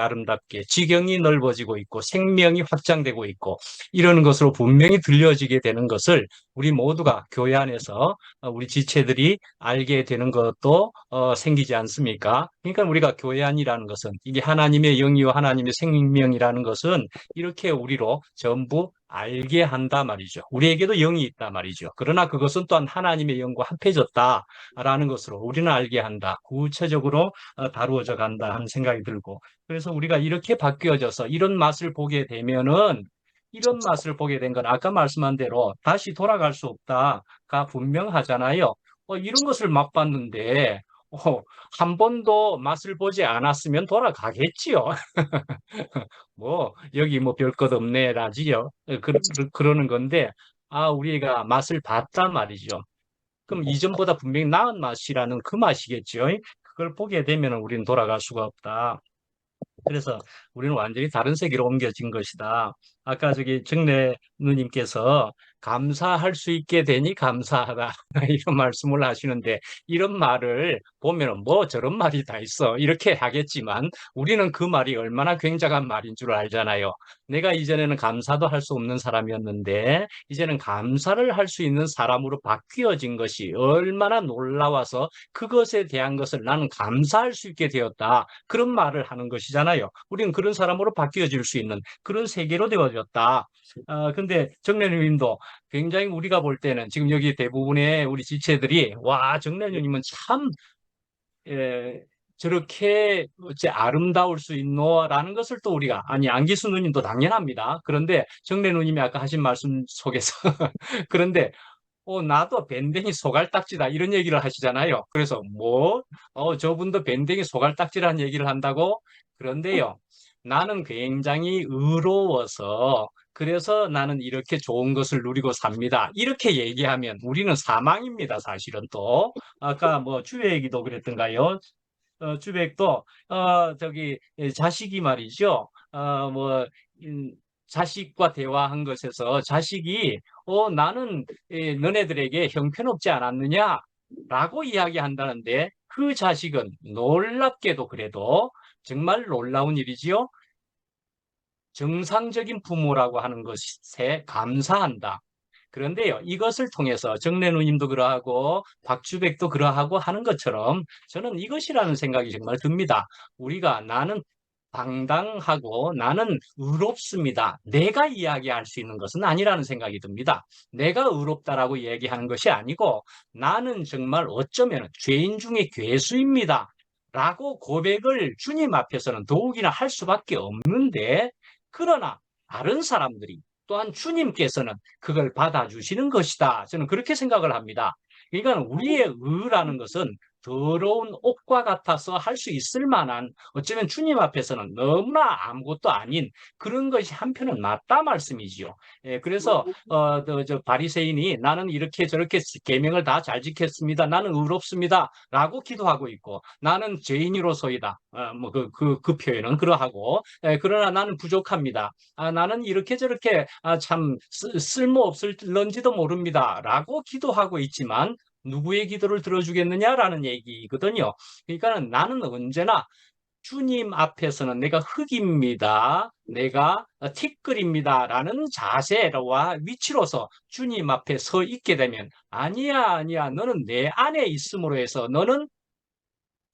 지경이 넓어지고 있고 생명이 확장되고 있고 이러는 것으로 분명히 들려지게 되는 것을 우리 모두가 교회 안에서 우리 지체들이 알게 되는 것도 생기지 않습니까? 그러니까 우리가 교회 안이라는 것은 이게 하나님의 영이요 하나님의 생명이라는 것은 이렇게 우리로 전부 알게 한다 말이죠. 우리에게도 영이 있다 말이죠. 그러나 그것은 또한 하나님의 영과 합해졌다라는 것으로 우리는 알게 한다. 구체적으로 다루어져 간다 하는 생각이 들고, 그래서 우리가 이렇게 바뀌어져서 이런 맛을 보게 되면은 이런 맛을 보게 된 건 아까 말씀한 대로 다시 돌아갈 수 없다가 분명하잖아요. 이런 것을 맛봤는데 한 번도 맛을 보지 않았으면 돌아가겠지요. 뭐 여기 뭐 별 것 없네라지요. 그러는 건데 우리가 맛을 봤단 말이죠. 그럼 이전보다 분명히 나은 맛이라는 그 맛이겠죠. 그걸 보게 되면 우리는 돌아갈 수가 없다. 그래서 우리는 완전히 다른 세계로 옮겨진 것이다. 아까 저기 정래 누님께서 감사할 수 있게 되니 감사하다 이런 말씀을 하시는데, 이런 말을 보면은 뭐 저런 말이 다 있어 이렇게 하겠지만 우리는 그 말이 얼마나 굉장한 말인 줄 알잖아요. 내가 이전에는 감사도 할 수 없는 사람이었는데 이제는 감사를 할 수 있는 사람으로 바뀌어진 것이 얼마나 놀라워서 그것에 대한 것을 나는 감사할 수 있게 되었다. 그런 말을 하는 것이잖아요. 우리는 그런 사람으로 바뀌어질 수 있는 그런 세계로 되어졌다. 근데 정래님도 굉장히 우리가 볼 때는 지금 여기 대부분의 우리 지체들이 정래님은 참 저렇게 어째 아름다울 수 있노라는 것을 또 우리가 안기수 누님도 당연합니다. 그런데 정래 누님이 아까 하신 말씀 속에서 그런데 나도 밴댕이 소갈딱지다 이런 얘기를 하시잖아요. 그래서 저분도 밴댕이 소갈딱지라는 얘기를 한다고? 그런데요, 나는 굉장히 의로워서 그래서 나는 이렇게 좋은 것을 누리고 삽니다. 이렇게 얘기하면 우리는 사망입니다. 사실은 또 아까 뭐 주의 얘기도 그랬던가요? 주백도 저기 자식이 말이죠. 자식과 대화한 것에서 자식이 나는 너네들에게 형편없지 않았느냐? 라고 이야기한다는데 그 자식은 놀랍게도 그래도 정말 놀라운 일이지요. 정상적인 부모라고 하는 것에 감사한다. 그런데요, 이것을 통해서 정래 누님도 그러하고 박주백도 그러하고 하는 것처럼 저는 이것이라는 생각이 정말 듭니다. 우리가 나는 당당하고 나는 의롭습니다. 내가 이야기할 수 있는 것은 아니라는 생각이 듭니다. 내가 의롭다라고 얘기하는 것이 아니고 나는 정말 어쩌면 죄인 중에 괴수입니다. 라고 고백을 주님 앞에서는 더욱이나 할 수밖에 없는데, 그러나 다른 사람들이 또한 주님께서는 그걸 받아주시는 것이다. 저는 그렇게 생각을 합니다. 그러니까 우리의 의라는 것은 더러운 옷과 같아서 할 수 있을 만한, 어쩌면 주님 앞에서는 너무나 아무것도 아닌 그런 것이 한편은 맞다 말씀이지요. 그래서 저 바리새인이 나는 이렇게 저렇게 계명을 다 잘 지켰습니다. 나는 의롭습니다. 라고 기도하고 있고, 나는 죄인으로서이다. 그 표현은 그러하고, 그러나 나는 부족합니다. 나는 이렇게 저렇게 참 쓸모없을런지도 모릅니다. 라고 기도하고 있지만 누구의 기도를 들어주겠느냐라는 얘기거든요. 그러니까 나는 언제나 주님 앞에서는 내가 흙입니다. 내가 티끌입니다. 라는 자세와 위치로서 주님 앞에 서 있게 되면 아니야. 너는 내 안에 있음으로 해서 너는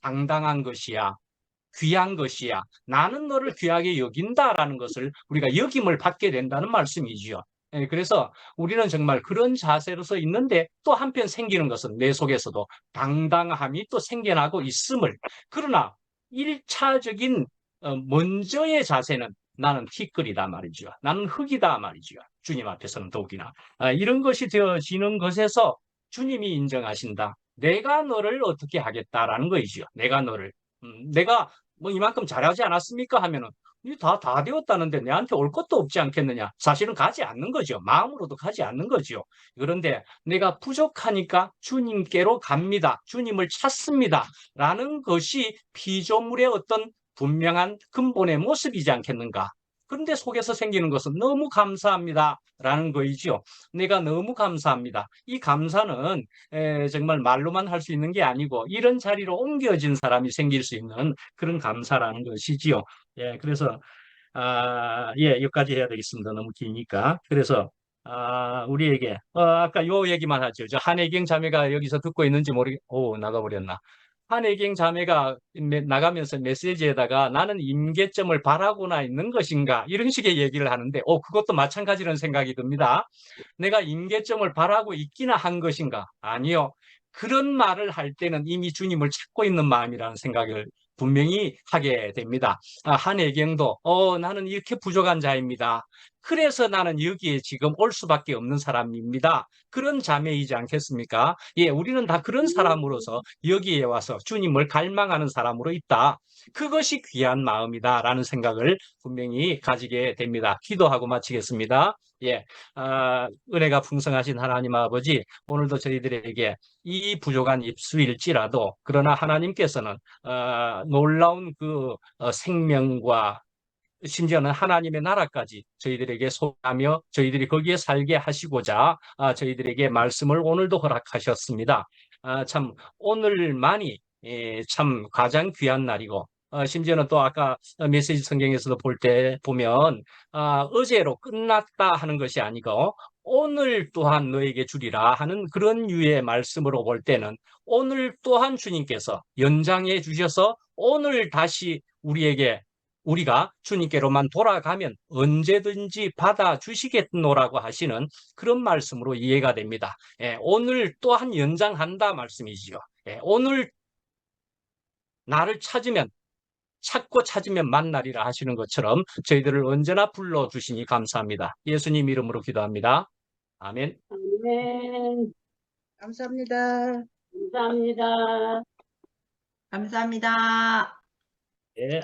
당당한 것이야. 귀한 것이야. 나는 너를 귀하게 여긴다라는 것을 우리가 여김을 받게 된다는 말씀이지요. 그래서 우리는 정말 그런 자세로서 있는데 또 한편 생기는 것은 내 속에서도 당당함이 또 생겨나고 있음을, 그러나 1차적인 먼저의 자세는 나는 티끌이다 말이죠. 나는 흙이다 말이죠. 주님 앞에서는 더욱이나 이런 것이 되어지는 것에서 주님이 인정하신다. 내가 너를 어떻게 하겠다라는 거이죠. 내가 너를. 내가 뭐 이만큼 잘하지 않았습니까? 하면은 다 되었다는데 내한테 올 것도 없지 않겠느냐? 사실은 가지 않는 거죠. 마음으로도 가지 않는 거죠. 그런데 내가 부족하니까 주님께로 갑니다. 주님을 찾습니다. 라는 것이 피조물의 어떤 분명한 근본의 모습이지 않겠는가? 그런데 속에서 생기는 것은 너무 감사합니다. 라는 거이죠. 내가 너무 감사합니다. 이 감사는 정말 말로만 할 수 있는 게 아니고 이런 자리로 옮겨진 사람이 생길 수 있는 그런 감사라는 것이지요. 예, 그래서 예, 여기까지 해야 되겠습니다. 너무 기니까. 그래서 우리에게 아까 요 얘기만 하죠. 저 한혜경 자매가 여기서 듣고 있는지 나가버렸나. 한혜경 자매가 나가면서 메시지에다가 나는 임계점을 바라고나 있는 것인가 이런 식의 얘기를 하는데 그것도 마찬가지라는 생각이 듭니다. 내가 임계점을 바라고 있기나 한 것인가? 아니요. 그런 말을 할 때는 이미 주님을 찾고 있는 마음이라는 생각을 분명히 하게 됩니다. 한혜경도 나는 이렇게 부족한 자입니다. 그래서 나는 여기에 지금 올 수밖에 없는 사람입니다. 그런 자매이지 않겠습니까? 예, 우리는 다 그런 사람으로서 여기에 와서 주님을 갈망하는 사람으로 있다. 그것이 귀한 마음이다라는 생각을 분명히 가지게 됩니다. 기도하고 마치겠습니다. 예, 은혜가 풍성하신 하나님 아버지, 오늘도 저희들에게 이 부족한 입수일지라도 그러나 하나님께서는 놀라운 그 생명과 심지어는 하나님의 나라까지 저희들에게 소개하며 저희들이 거기에 살게 하시고자 저희들에게 말씀을 오늘도 허락하셨습니다. 참 오늘만이 참 가장 귀한 날이고 심지어는 또 아까 메시지 성경에서도 볼 때 보면 어제로 끝났다 하는 것이 아니고 오늘 또한 너에게 주리라 하는 그런 유의 말씀으로 볼 때는 오늘 또한 주님께서 연장해 주셔서 오늘 다시 우리가 주님께로만 돌아가면 언제든지 받아주시겠노라고 하시는 그런 말씀으로 이해가 됩니다. 예, 오늘 또한 연장한다 말씀이지요. 예, 오늘 나를 찾고 찾으면 만나리라 하시는 것처럼 저희들을 언제나 불러주시니 감사합니다. 예수님 이름으로 기도합니다. 아멘. 아멘. 감사합니다. 감사합니다. 감사합니다. 예.